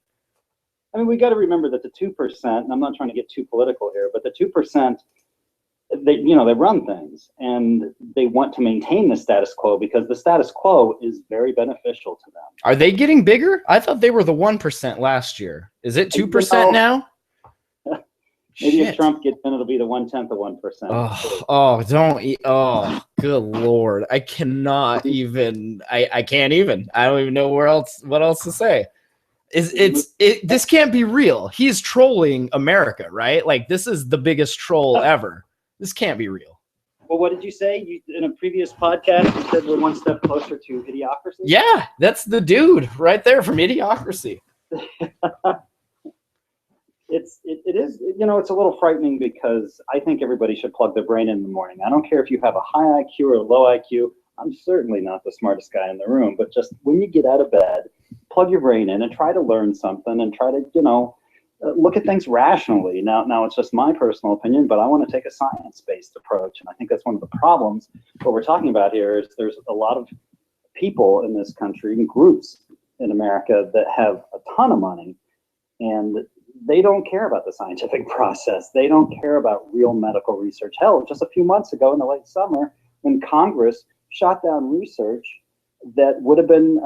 I mean, we got to remember that the 2%, and I'm not trying to get too political here, but the 2%, they run things and they want to maintain the status quo because the status quo is very beneficial to them. Are they getting bigger? I thought they were the 1% last year. Is it 2% now? Maybe if Trump gets in, it'll be the 1/10 of 1%. Oh, good Lord. I cannot even, I can't even, I don't even know what else to say. This can't be real. He's trolling America, right? Like this is the biggest troll ever. This can't be real. Well, what did you say? In a previous podcast, you said we're one step closer to Idiocracy? Yeah, that's the dude right there from Idiocracy. It is, it's a little frightening because I think everybody should plug their brain in the morning. I don't care if you have a high IQ or a low IQ. I'm certainly not the smartest guy in the room, but just when you get out of bed, plug your brain in and try to learn something and try to, look at things rationally. Now it's just my personal opinion, but I want to take a science-based approach. And I think that's one of the problems. What we're talking about here is there's a lot of people in this country and groups in America that have a ton of money and they don't care about the scientific process. They don't care about real medical research. Hell, just a few months ago in the late summer, when Congress shot down research that would have been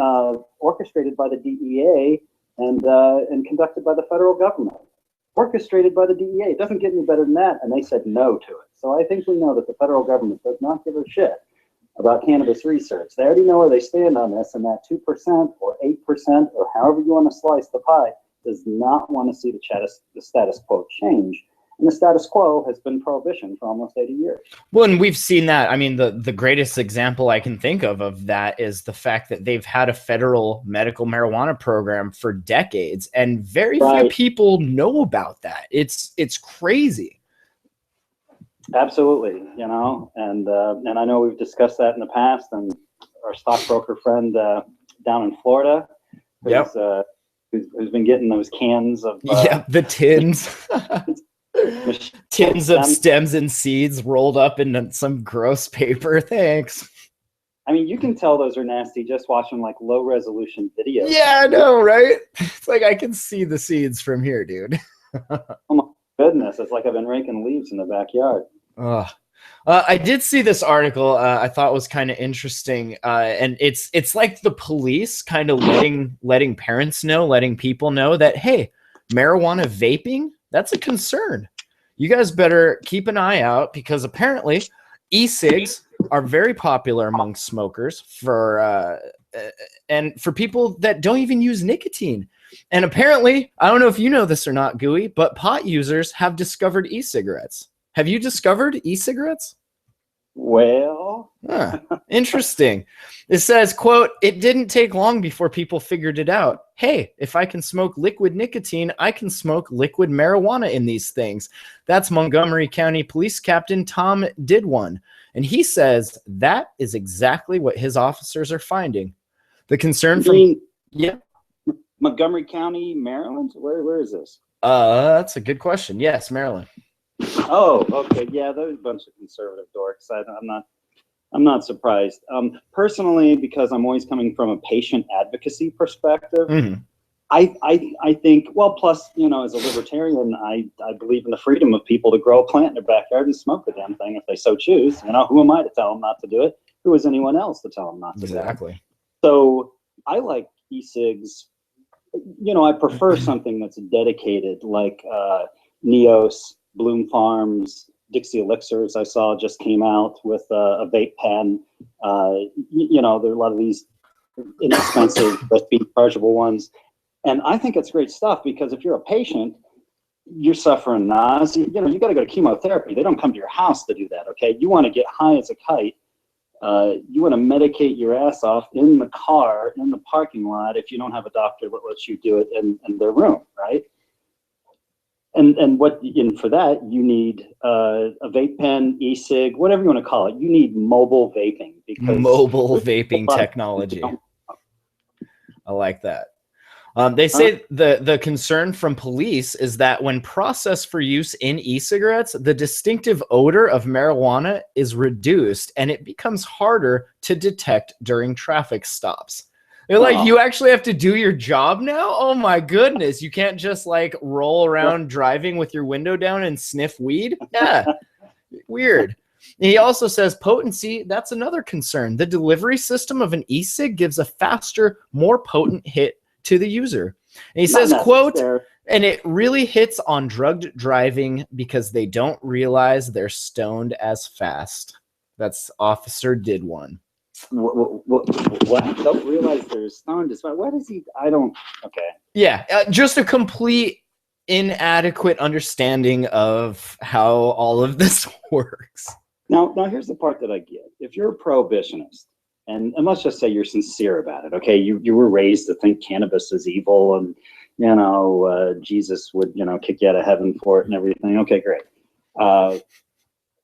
orchestrated by the DEA and conducted by the federal government. Orchestrated by the DEA. It doesn't get any better than that, and they said no to it. So I think we know that the federal government does not give a shit about cannabis research. They already know where they stand on this, and that 2% or 8% or however you want to slice the pie does not want to see the status quo change. And the status quo has been prohibition for almost 80 years. Well, and we've seen that. I mean, the greatest example I can think of that is the fact that they've had a federal medical marijuana program for decades, and very few people know about that. It's crazy. Absolutely, and I know we've discussed that in the past. And our stockbroker friend down in Florida, who's been getting those cans of the tins. Tins of stems and seeds rolled up in some gross paper. Thanks. I mean, you can tell those are nasty just watching like low resolution videos. Yeah, I know, right? It's like I can see the seeds from here, dude. Oh my goodness, it's like I've been raking leaves in the backyard. I did see this article. I thought was kind of interesting, and it's like the police kind of letting parents know, letting people know that, hey, marijuana vaping, that's a concern. You guys better keep an eye out because apparently e-cigs are very popular among smokers and for people that don't even use nicotine. And apparently, I don't know if you know this or not, Gooey, but pot users have discovered e-cigarettes. Have you discovered e-cigarettes? Well, Interesting. It says, quote, "It didn't take long before people figured it out. Hey, if I can smoke liquid nicotine, I can smoke liquid marijuana in these things." That's Montgomery County Police Captain Tom Didone. And he says that is exactly what his officers are finding. The concern from... Yeah. Montgomery County, Maryland? Where is this? That's a good question. Yes, Maryland. Oh, okay. Yeah, there's a bunch of conservative dorks. I'm not surprised. Personally, because I'm always coming from a patient advocacy perspective, I think, well, plus, you know, as a libertarian, I believe in the freedom of people to grow a plant in their backyard and smoke the damn thing if they so choose. You know, who am I to tell them not to do it? Who is anyone else to tell them not to do it? Exactly. So I like e-cigs. You know, I prefer something that's dedicated, like Neos, Bloom Farms, Dixie Elixirs. I saw just came out with a vape pen. You know, there are a lot of these inexpensive USB chargeable ones. And I think it's great stuff because if you're a patient, you're suffering nausea, you know, you got to go to chemotherapy. They don't come to your house to do that, okay? You want to get high as a kite. You want to medicate your ass off in the car, in the parking lot, if you don't have a doctor that lets you do it in their room, right? And for that, you need a vape pen, e-cig, whatever you want to call it. You need mobile vaping. Because mobile vaping technology. I like that. They say the concern from police is that when processed for use in e-cigarettes, the distinctive odor of marijuana is reduced and it becomes harder to detect during traffic stops. They're like, you actually have to do your job now? Oh my goodness. You can't just like roll around driving with your window down and sniff weed? Yeah, weird. He also says potency, that's another concern. The delivery system of an e-cig gives a faster, more potent hit to the user. And he says, quote, "And it really hits on drugged driving because they don't realize they're stoned as fast." That's Officer Didone. What? Don't realize they're stoned as fast. What is he? I don't. Okay. Yeah, just a complete inadequate understanding of how all of this works. Now here's the part that I get. If you're a prohibitionist, and let's just say you're sincere about it, okay? You were raised to think cannabis is evil, and you know Jesus would kick you out of heaven for it and everything. Okay, great.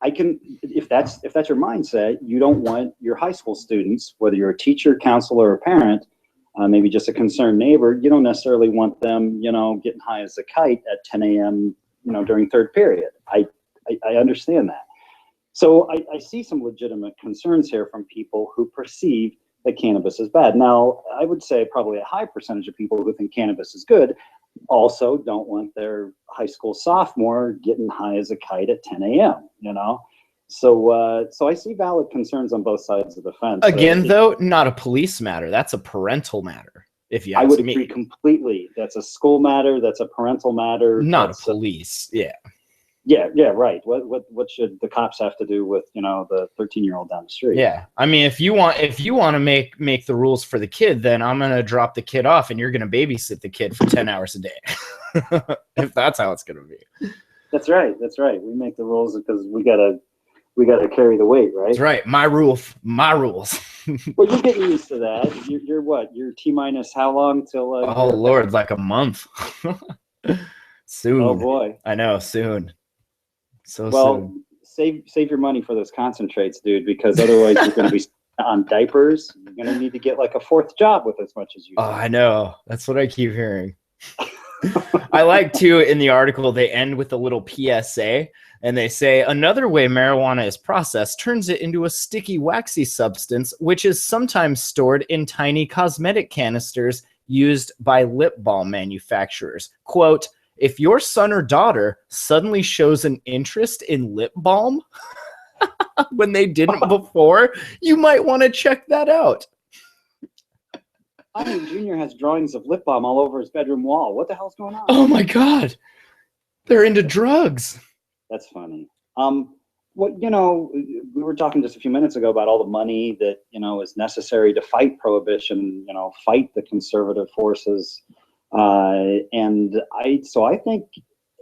I can, if that's your mindset, you don't want your high school students, whether you're a teacher, counselor, or parent, maybe just a concerned neighbor, you don't necessarily want them, getting high as a kite at 10 a.m. During third period. I understand that. So I see some legitimate concerns here from people who perceive that cannabis is bad. Now, I would say probably a high percentage of people who think cannabis is good also don't want their high school sophomore getting high as a kite at 10 a.m., So I see valid concerns on both sides of the fence. Again, though, not a police matter. That's a parental matter, if you ask me. I would agree completely. That's a school matter. That's a parental matter. Not a police, yeah. Yeah, right. What should the cops have to do with the 13-year-old down the street? Yeah, I mean, if you want to make the rules for the kid, then I'm gonna drop the kid off, and you're gonna babysit the kid for 10 hours a day, if that's how it's gonna be. That's right. We make the rules because we gotta carry the weight, right? That's right. My rules. Well, you're getting used to that. You're what? You're T-minus how long till? Oh Lord, like a month. Soon. Oh boy. I know. Soon. Soon. Save your money for those concentrates, dude, because otherwise you're going to be on diapers. You're going to need to get like a fourth job with as much as you do. Oh, I know. That's what I keep hearing. I like too, in the article, they end with a little PSA and they say another way marijuana is processed turns it into a sticky, waxy substance, which is sometimes stored in tiny cosmetic canisters used by lip balm manufacturers. Quote, "If your son or daughter suddenly shows an interest in lip balm when they didn't before, you might want to check that out." Tommy Jr. has drawings of lip balm all over his bedroom wall. What the hell's going on? Oh my God. They're into drugs. That's funny. What we were talking just a few minutes ago about all the money that is necessary to fight prohibition. Fight the conservative forces, and I think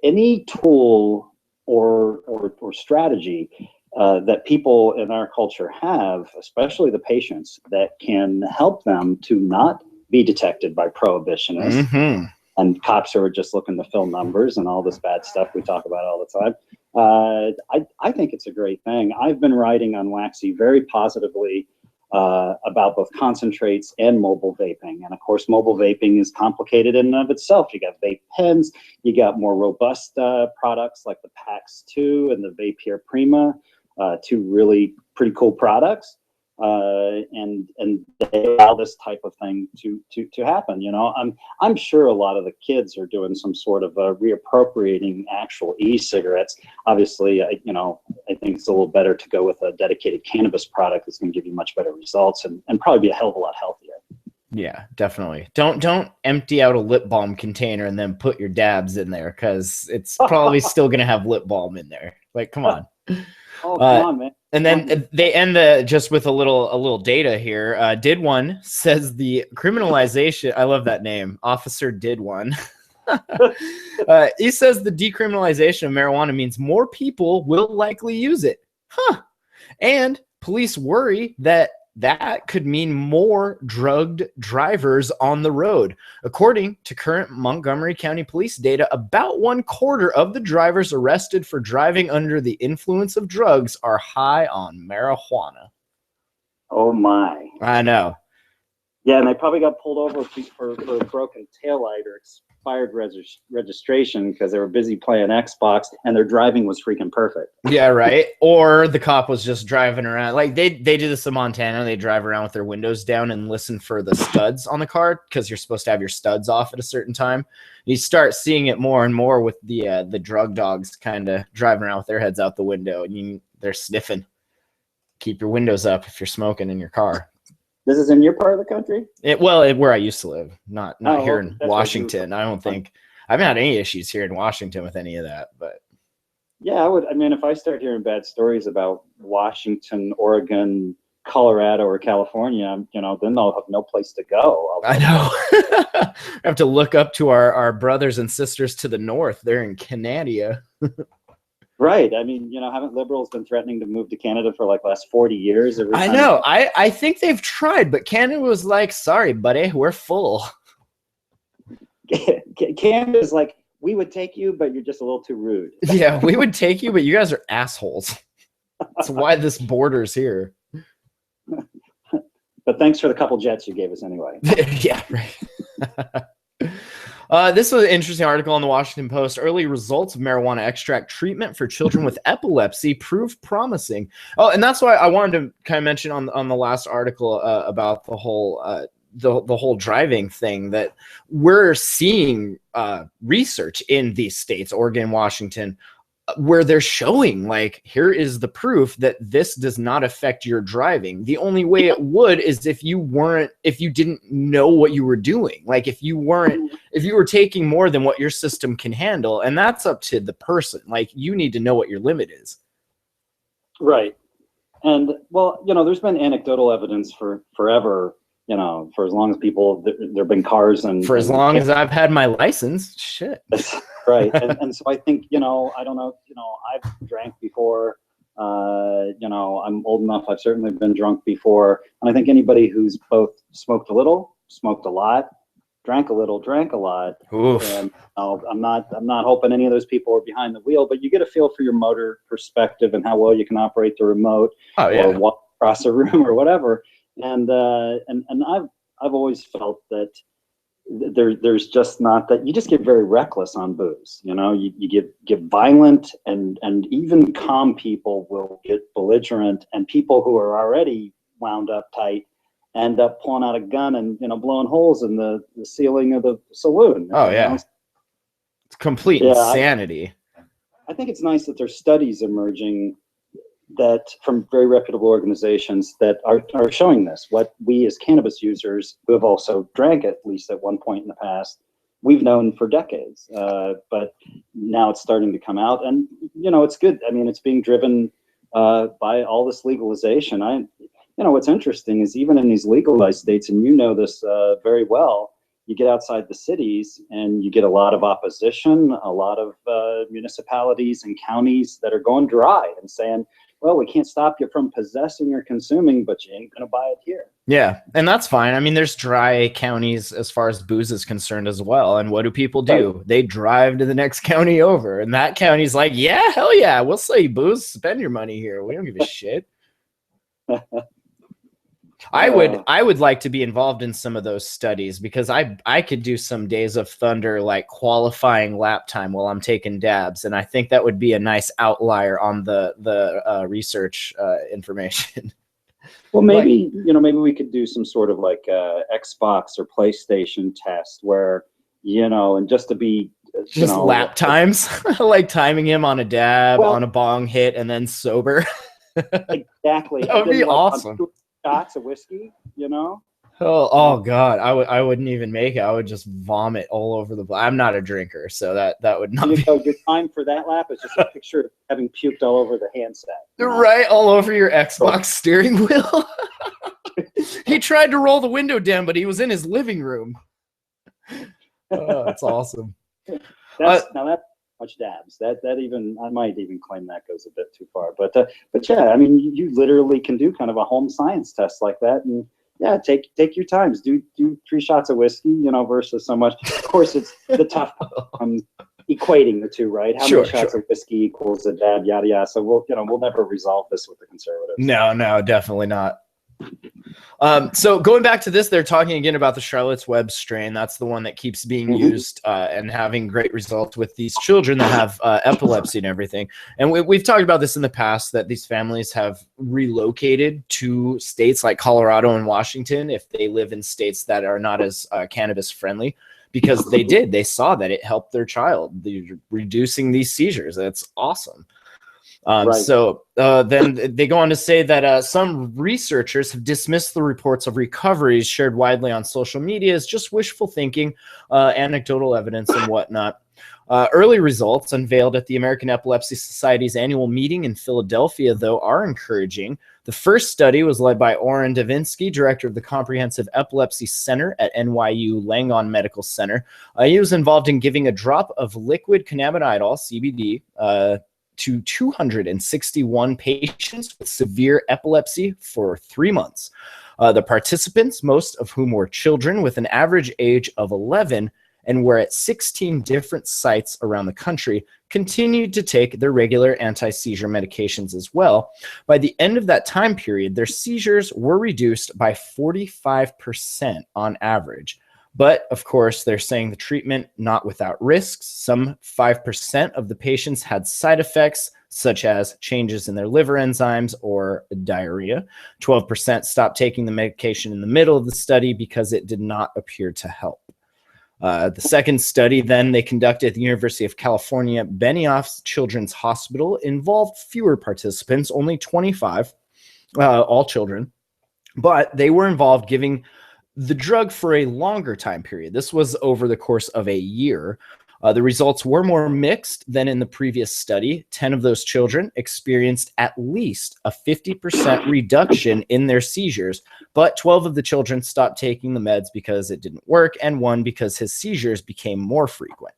any tool or strategy that people in our culture have, especially the patients, that can help them to not be detected by prohibitionists. Mm-hmm. And cops who are just looking to fill numbers and all this bad stuff we talk about all the time. I think it's a great thing. I've been writing on Waxy very positively about both concentrates and mobile vaping. And of course, mobile vaping is complicated in and of itself. You got vape pens, you got more robust products like the PAX 2 and the Vapeur Prima, two really pretty cool products. And they allow this type of thing to happen. I'm sure a lot of the kids are doing some sort of reappropriating actual e-cigarettes. Obviously, I think it's a little better to go with a dedicated cannabis product that's going to give you much better results and probably be a hell of a lot healthier. Yeah, definitely. Don't empty out a lip balm container and then put your dabs in there, because it's probably still going to have lip balm in there. Like, come on. Oh, come on, man. And then they end just with a little data here. Did one says the criminalization. I love that name, Officer Did One. He says the decriminalization of marijuana means more people will likely use it. And police worry that could mean more drugged drivers on the road. According to current Montgomery County Police data, about 1/4 of the drivers arrested for driving under the influence of drugs are high on marijuana. Oh my. I know. Yeah, and they probably got pulled over for a broken taillight or expired registration because they were busy playing Xbox and their driving was freaking perfect. Yeah, right. Or the cop was just driving around. Like they do this in Montana. They drive around with their windows down and listen for the studs on the car, because you're supposed to have your studs off at a certain time. You start seeing it more and more with the drug dogs kind of driving around with their heads out the window, and they're sniffing. Keep your windows up if you're smoking in your car. This is in your part of the country? Where I used to live, not here in Washington. I don't think I haven't had any issues here in Washington with any of that. But yeah, I would. I mean, if I start hearing bad stories about Washington, Oregon, Colorado, or California, then they'll have no place to go. I know. I have to look up to our brothers and sisters to the north. They're in Canada. Right. I mean, haven't liberals been threatening to move to Canada for like last 40 years? I know. I think they've tried, but Canada was like, sorry, buddy, we're full. Canada's like, we would take you, but you're just a little too rude. Yeah, we would take you, but you guys are assholes. That's why this border's here. But thanks for the couple jets you gave us anyway. Yeah, right. This was an interesting article on the Washington Post. Early results of marijuana extract treatment for children with epilepsy prove promising. Oh, and that's why I wanted to kind of mention on the last article about the whole the whole driving thing, that we're seeing research in these states, Oregon, Washington, where they're showing, like, here is the proof that this does not affect your driving. The only way it would is if you didn't know what you were doing. Like if you were taking more than what your system can handle, and that's up to the person. Like, you need to know what your limit is. Right. And well, there's been anecdotal evidence for forever, for as long as there've been cars and for as long as I've had my license. Shit. Right. And so I think, I don't know, I've drank before, I'm old enough. I've certainly been drunk before. And I think anybody who's both smoked a little, smoked a lot, drank a little, drank a lot. Oof. And I'm not hoping any of those people are behind the wheel, but you get a feel for your motor perspective and how well you can operate the remote or walk across a room or whatever. And I've always felt that there's just not that. You just get very reckless on booze. You get violent, and even calm people will get belligerent, and people who are already wound up tight end up pulling out a gun and blowing holes in the ceiling of the saloon. Oh yeah, it's complete insanity. I think it's nice that there's studies emerging that from very reputable organizations that are showing this. What we as cannabis users who have also drank at least at one point in the past, we've known for decades, but now it's starting to come out, and it's good. I mean, it's being driven by all this legalization. What's interesting is even in these legalized states, and this very well, you get outside the cities and you get a lot of opposition, a lot of municipalities and counties that are going dry and saying, well, we can't stop you from possessing or consuming, but you ain't going to buy it here. Yeah, and that's fine. I mean, there's dry counties as far as booze is concerned as well. And what do people do? Right. They drive to the next county over, and that county's like, yeah, hell yeah, we'll sell you booze. Spend your money here. We don't give a shit. I would like to be involved in some of those studies, because I could do some days of thunder, like qualifying lap time while I'm taking dabs, and I think that would be a nice outlier on the research information. Well, maybe maybe we could do some sort of like Xbox or PlayStation test where and just to be just lap times, like timing him on a dab, on a bong hit, and then sober. Exactly. That would be awesome. Shots of whiskey, Oh God, I wouldn't even make it. I would just vomit all over the place. I'm not a drinker, so that would not be. Your time for that lap is just a picture of having puked all over the handset. Right, all over your Xbox steering wheel. He tried to roll the window down, but he was in his living room. Oh, that's awesome. Now that's much dabs. That even I might even claim that goes a bit too far. But yeah, I mean, you literally can do kind of a home science test like that, and yeah, take your times. Do 3 shots of whiskey, versus so much. Of course, it's the tough equating the two, right? How many shots of whiskey equals a dab, yada yada. So we'll never resolve this with the conservatives. No, definitely not. So going back to this, they're talking again about the Charlotte's Web strain. That's the one that keeps being used and having great results with these children that have epilepsy and everything. And we've talked about this in the past, that these families have relocated to states like Colorado and Washington if they live in states that are not as cannabis friendly, because they saw that it helped their child, reducing these seizures. That's awesome. Right. So then they go on to say that some researchers have dismissed the reports of recoveries shared widely on social media as just wishful thinking, anecdotal evidence, and whatnot. Early results unveiled at the American Epilepsy Society's annual meeting in Philadelphia, though, are encouraging. The first study was led by Oren Davinsky, director of the Comprehensive Epilepsy Center at NYU Langone Medical Center. He was involved in giving a drop of liquid cannabidiol, CBD, to 261 patients with severe epilepsy for 3 months. The participants, most of whom were children with an average age of 11 and were at 16 different sites around the country, continued to take their regular anti-seizure medications as well. By the end of that time period, their seizures were reduced by 45% on average. But of course, they're saying the treatment not without risks. Some 5% of the patients had side effects, such as changes in their liver enzymes or diarrhea. 12% stopped taking the medication in the middle of the study because it did not appear to help. The second study then they conducted at the University of California, Benioff Children's Hospital, involved fewer participants, only 25, all children, but they were involved giving the drug for a longer time period. This was over the course of a year. The results were more mixed than in the previous study. 10 of those children experienced at least a 50% reduction in their seizures, but 12 of the children stopped taking the meds because it didn't work, and 1 because his seizures became more frequent.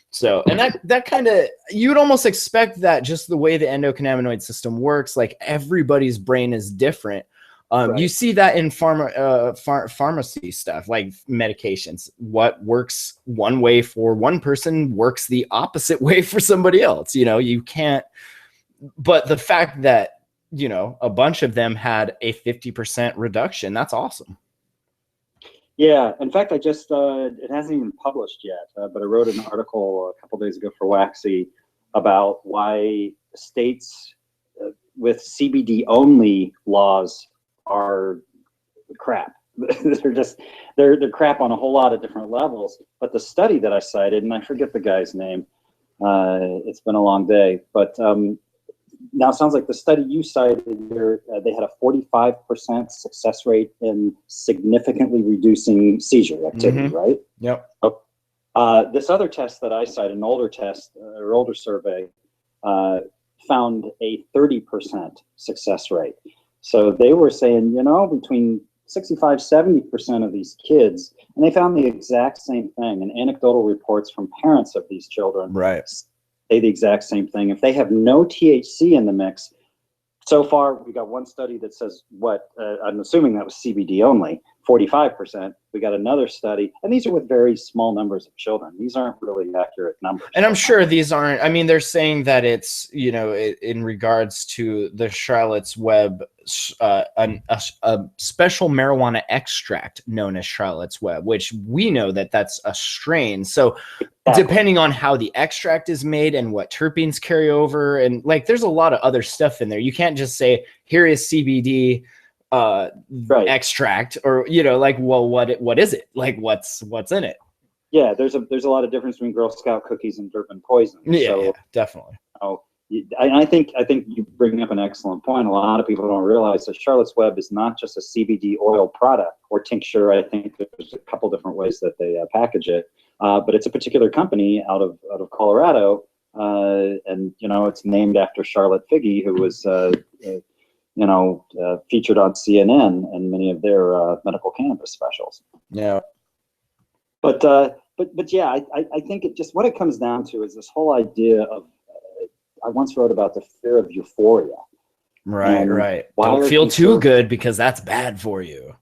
So, and that kind of, you'd almost expect that, just the way the endocannabinoid system works, like everybody's brain is different. Right. You see that in pharmacy stuff, like medications. What works one way for one person works the opposite way for somebody else. You can't. But the fact that, a bunch of them had a 50% reduction, that's awesome. Yeah. In fact, I just, it hasn't even published yet, but I wrote an article a couple days ago for Waxy about why states with CBD only laws are crap. they're crap on a whole lot of different levels. But the study that I cited, and I forget the guy's name, it's been a long day, but now, it sounds like the study you cited here, they had a 45% success rate in significantly reducing seizure activity, right? Yep. This other test that I cited, an older test or older survey, found a 30% success rate. So they were saying, between 65, 70% of these kids, and they found the exact same thing. And anecdotal reports from parents of these children say the exact same thing. If they have no THC in the mix, so far we got one study that says I'm assuming that was CBD only, 45%. We got another study, and these are with very small numbers of children. These aren't really accurate numbers. And I'm sure these aren't, I mean, they're saying that it's, in regards to the Charlotte's Web, a special marijuana extract known as Charlotte's Web, which we know that that's a strain. So depending on how the extract is made and what terpenes carry over, and there's a lot of other stuff in there. You can't just say, here is CBD extract, or what is it, what's in it? Yeah, there's a lot of difference between Girl Scout cookies and Durban poison. Yeah, definitely. I think you bring up an excellent point. A lot of people don't realize that Charlotte's Web is not just a CBD oil product or tincture. I think there's a couple different ways that they package it, but it's a particular company out of Colorado, and it's named after Charlotte Figge, who was featured on CNN and many of their medical cannabis specials. Yeah. But yeah, I think what it comes down to is this whole idea of, I once wrote about the fear of euphoria. Right. Don't feel too good because that's bad for you.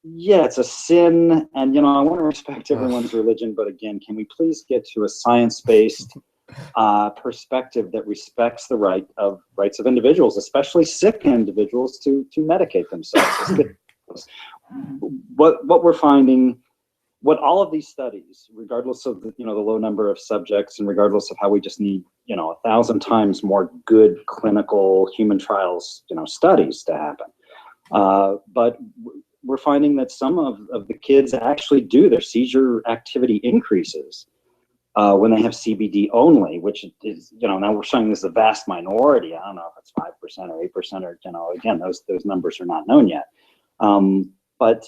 Yeah, it's a sin. And, I want to respect everyone's religion. But again, can we please get to a science-based perspective that respects the rights of individuals, especially sick individuals, to medicate themselves? What we're finding, what all of these studies, regardless of the low number of subjects, and regardless of how we just need 1,000 times more good clinical human trials studies to happen, but we're finding that some of the kids actually do, their seizure activity increases when they have CBD only, which is, now we're showing this is a vast minority. I don't know if it's 5% or 8% or, again, those numbers are not known yet. But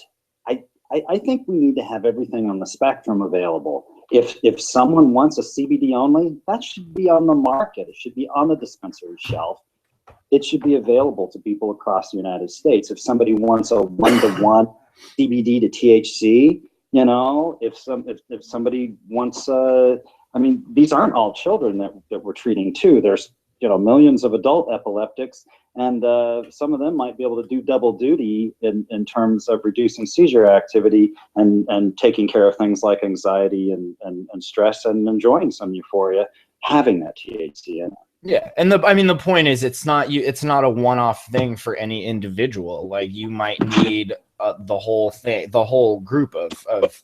I think we need to have everything on the spectrum available. If someone wants a CBD only, that should be on the market. It should be on the dispensary shelf. It should be available to people across the United States. If somebody wants a 1-to-1 CBD to THC, if somebody wants, these aren't all children that we're treating too. There's, millions of adult epileptics, and some of them might be able to do double duty in terms of reducing seizure activity and taking care of things like anxiety and stress, and enjoying some euphoria, having that THC in it. Yeah, and the point is, it's not a one-off thing for any individual. You might need the whole group of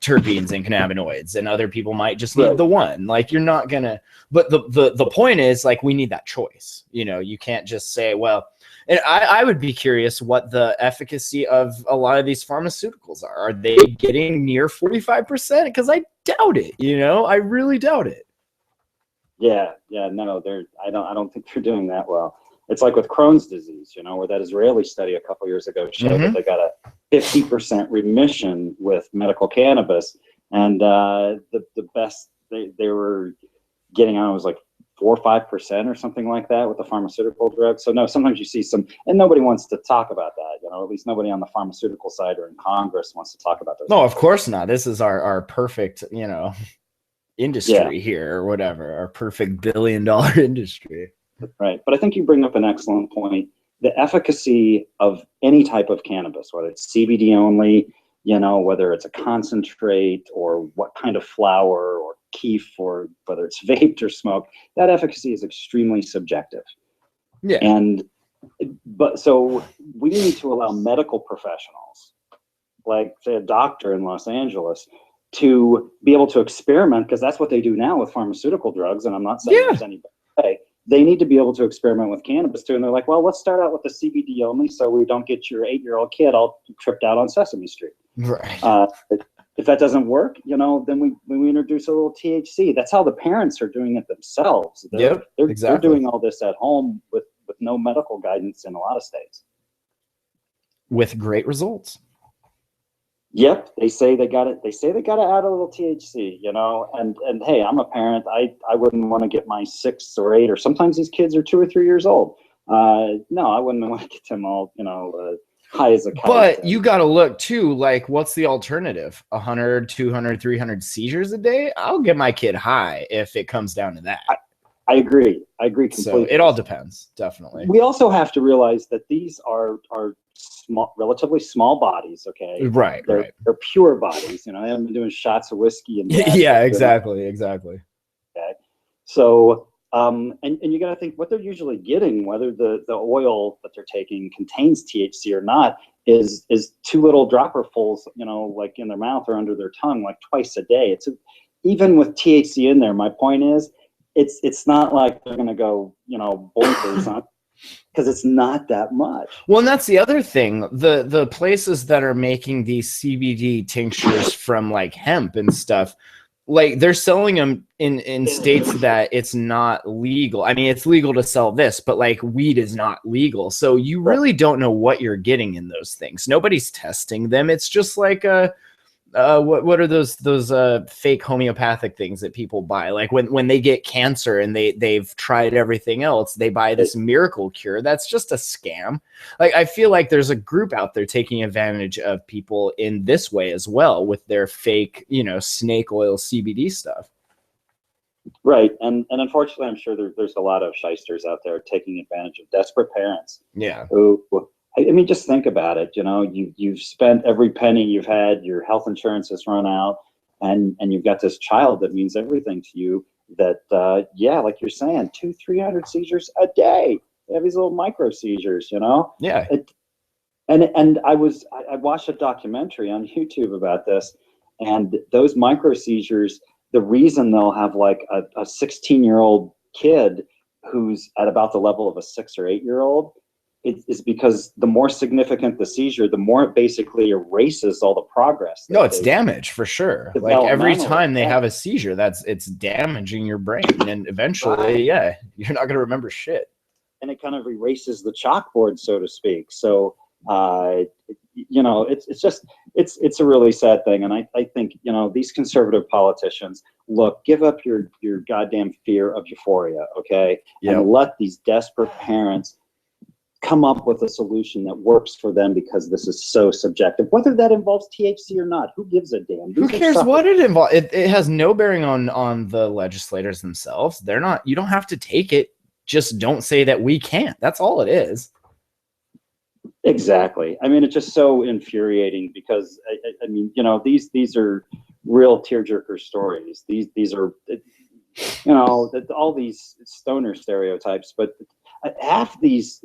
terpenes and cannabinoids, and other people might just need the one. You're not gonna, but the point is, we need that choice. You can't just say, well, and I would be curious what the efficacy of a lot of these pharmaceuticals are. Are they getting near 45%? Because I doubt it. I really doubt it. Yeah, no, I don't think they're doing that well. It's like with Crohn's disease, where that Israeli study a couple years ago showed that they got a 50% remission with medical cannabis, and the best they were getting on was 4 or 5% or something like that with the pharmaceutical drug. So no, sometimes you see some, and nobody wants to talk about that. At least nobody on the pharmaceutical side or in Congress wants to talk about those. No, of course not. This is our perfect, industry here, or whatever, our perfect $1 billion industry. Right. But I think you bring up an excellent point. The efficacy of any type of cannabis, whether it's CBD only, whether it's a concentrate or what kind of flower or kief, or whether it's vaped or smoked, that efficacy is extremely subjective. Yeah. But so we need to allow medical professionals, like say a doctor in Los Angeles, to be able to experiment, because that's what they do now with pharmaceutical drugs. And I'm not saying there's any way. They need to be able to experiment with cannabis too. And they're like, well, let's start out with the CBD only, so we don't get your 8-year-old kid all tripped out on Sesame Street. Right. if that doesn't work, then we introduce a little THC. That's how the parents are doing it themselves. They're doing all this at home with no medical guidance in a lot of states. With great results. Yep, they say they got it. They say they got to add a little THC, And hey, I'm a parent. I wouldn't want to get my 6 or 8, or sometimes these kids are 2 or 3 years old. No, I wouldn't want to get them all, high as a kite. But you got to look too, like, what's the alternative? 100, 200, 300 seizures a day? I'll get my kid high if it comes down to that. I agree completely. So it all depends, definitely. We also have to realize that these are small, relatively small bodies. Okay, right. They're pure bodies. They haven't been doing shots of whiskey and yeah, exactly. Okay, so and you got to think what they're usually getting, whether the oil that they're taking contains THC or not, is 2 little dropperfuls, like in their mouth or under their tongue, like twice a day. Even with THC in there. My point is, it's not like they're gonna go, bonkers on, because it's not that much. Well, and that's the other thing. The places that are making these CBD tinctures from like hemp and stuff, like they're selling them in states that it's not legal. I mean, it's legal to sell this, but like weed is not legal. So you really don't know what you're getting in those things. Nobody's testing them. It's just like what are those fake homeopathic things that people buy? Like when they get cancer and they've tried everything else, they buy this miracle cure. That's just a scam. Like, I feel like there's a group out there taking advantage of people in this way as well with their fake, snake oil CBD stuff. Right. And unfortunately, I'm sure there's a lot of shysters out there taking advantage of desperate parents. Yeah. Who, I mean, just think about it. You've spent every penny you've had, your health insurance has run out, and you've got this child that means everything to you. That like you're saying, 200-300 seizures a day. They have these little micro seizures, Yeah. And I watched a documentary on YouTube about this, and those micro seizures, the reason they'll have like a 16-year-old kid who's at about the level of a 6 or 8-year-old. Is because the more significant the seizure, the more it basically erases all the progress. No, it's damage for sure. Like every time they have a seizure, it's damaging your brain, and eventually, you're not going to remember shit. And it kind of erases the chalkboard, so to speak. So, it's a really sad thing. And I think, these conservative politicians, look, give up your goddamn fear of euphoria, okay? Yep. And let these desperate parents come up with a solution that works for them, because this is so subjective. Whether that involves THC or not, who gives a damn? Who cares what it involves? It has no bearing on the legislators themselves. They're not. You don't have to take it. Just don't say that we can't. That's all it is. Exactly. I mean, it's just so infuriating because I mean, these are real tearjerker stories. These are, all these stoner stereotypes, but half these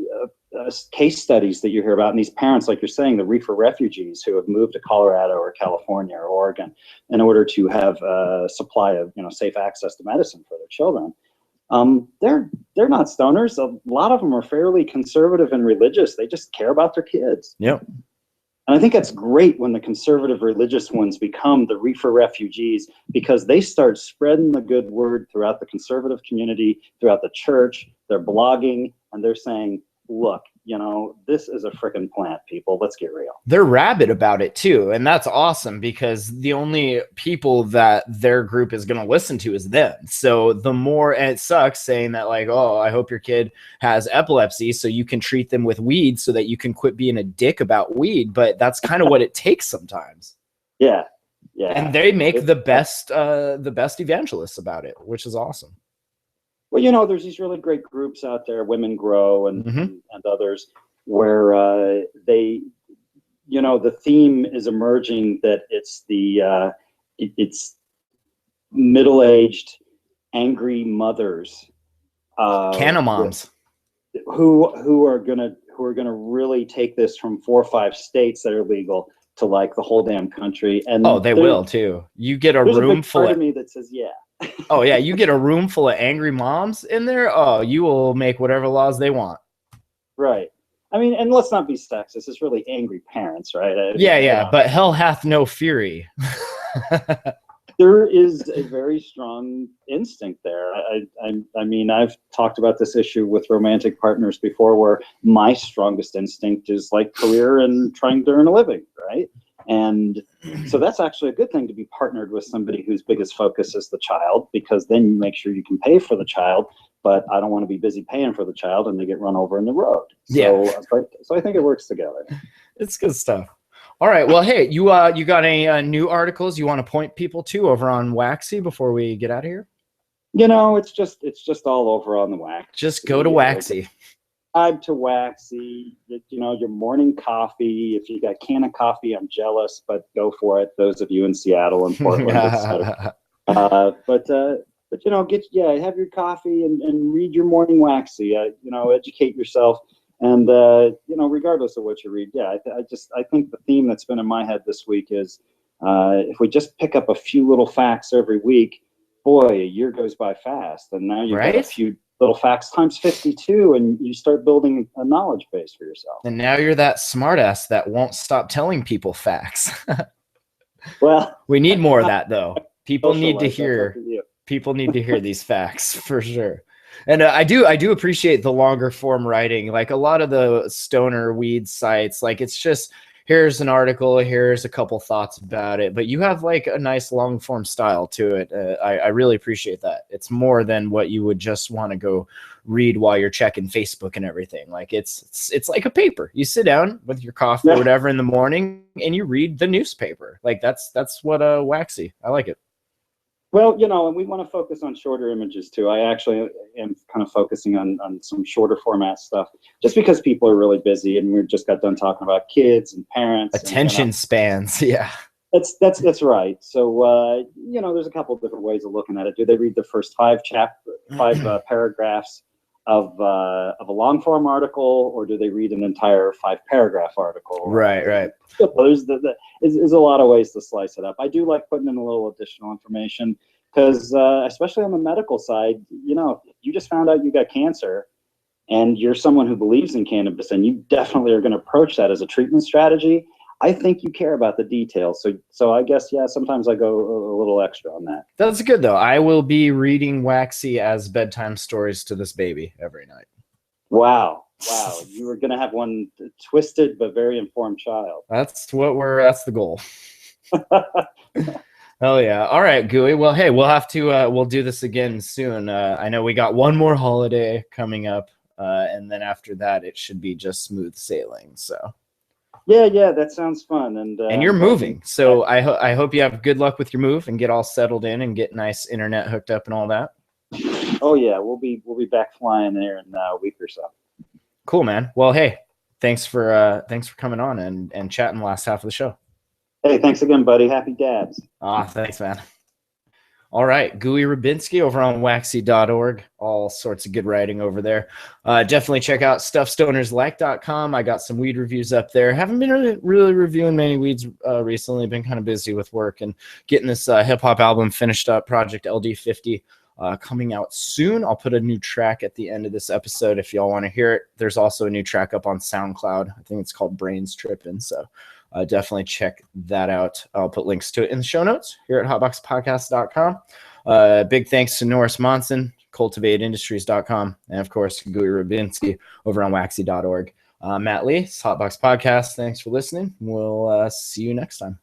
case studies that you hear about, and these parents, like you're saying, the reefer refugees who have moved to Colorado or California or Oregon in order to have a supply of safe access to medicine for their children, they're not stoners. A lot of them are fairly conservative and religious. They just care about their kids. Yep. And I think that's great when the conservative religious ones become the reefer refugees, because they start spreading the good word throughout the conservative community, throughout the church. They're blogging and they're saying, look, this is a frickin' plant, people. Let's get real. They're rabid about it too. And that's awesome, because the only people that their group is going to listen to is them. So the more, and it sucks saying that, like, oh, I hope your kid has epilepsy so you can treat them with weed so that you can quit being a dick about weed. But that's kind of what it takes sometimes. Yeah. Yeah. And they make the best evangelists about it, which is awesome. Well, there's these really great groups out there, Women Grow and others, where they, the theme is emerging that it's it's middle-aged, angry mothers, Canna moms, who are gonna really take this from 4 or 5 states that are legal to like the whole damn country. And they will too. You get a room full of me that says, yeah. Oh yeah, you get a room full of angry moms in there. Oh, you will make whatever laws they want. Right. I mean, and let's not be sexist. It's really angry parents, right? Yeah. But hell hath no fury. There is a very strong instinct there. I mean, I've talked about this issue with romantic partners before, where my strongest instinct is like career and trying to earn a living, right? And so that's actually a good thing, to be partnered with somebody whose biggest focus is the child, because then you make sure you can pay for the child, but I don't want to be busy paying for the child and they get run over in the road. So I think it works together. It's good stuff. All right. Well, hey, you got any new articles you want to point people to over on Waxy before we get out of here? You know, it's just all over on the Wax. Just go to Waxy. Subscribe to Waxy. You know, your morning coffee. If you got a can of coffee, I'm jealous, but go for it. Those of you in Seattle and Portland, etc. But you know, have your coffee and read your morning Waxy. You know, educate yourself. And, you know, regardless of what you read, I think the theme that's been in my head this week is if we just pick up a few little facts every week, boy, a year goes by fast. And now you've got a few little facts times 52, and you start building a knowledge base for yourself. And now you're that smartass that won't stop telling people facts. Well, we need more of that, though. People need to hear these facts for sure. And I do appreciate the longer form writing. Like a lot of the stoner weed sites, like it's just, here's an article, here's a couple thoughts about it, but you have like a nice long form style to it. I really appreciate that. It's more than what you would just want to go read while you're checking Facebook and everything. Like it's like a paper. You sit down with your coffee or whatever in the morning and you read the newspaper. Like that's what Waxy. I like it. Well, you know, and we want to focus on shorter images too. I actually am kind of focusing on some shorter format stuff, just because people are really busy, and we just got done talking about kids and parents. Attention spans, yeah. That's right. So you know, there's a couple of different ways of looking at it. Do they read the first five paragraphs of a long form article, or do they read an entire 5-paragraph article? Right. There's a lot of ways to slice it up. I do like putting in a little additional information because, especially on the medical side, you know, you just found out you got cancer, and you're someone who believes in cannabis, and you definitely are going to approach that as a treatment strategy. I think you care about the details. So I guess, sometimes I go a little extra on that. That's good, though. I will be reading Waxy as bedtime stories to this baby every night. Wow. You were going to have one twisted but very informed child. That's the goal. Oh, yeah. All right, Gooey. Well, hey, we'll have to, we'll do this again soon. I know we got one more holiday coming up, and then after that, it should be just smooth sailing, so. Yeah, that sounds fun. And you're moving, so I hope you have good luck with your move and get all settled in and get nice internet hooked up and all that. Oh yeah, we'll be back flying there in a week or so. Cool, man. Well, hey, thanks for coming on and chatting the last half of the show. Hey, thanks again, buddy. Happy dabs. Thanks, man. All right, Gooey Rubinski over on waxy.org. All sorts of good writing over there. Definitely check out stuffstonerslike.com. I got some weed reviews up there. Haven't been really reviewing many weeds recently. Been kind of busy with work and getting this hip-hop album finished up, Project LD50, coming out soon. I'll put a new track at the end of this episode if y'all want to hear it. There's also a new track up on SoundCloud. I think it's called Brains Trippin', so definitely check that out. I'll put links to it in the show notes here at hotboxpodcast.com. Big thanks to Norris Monson, cultivateindustries.com, and of course, Gooey Rubinski over on waxy.org. Matt Lee, Hotbox Podcast. Thanks for listening. We'll see you next time.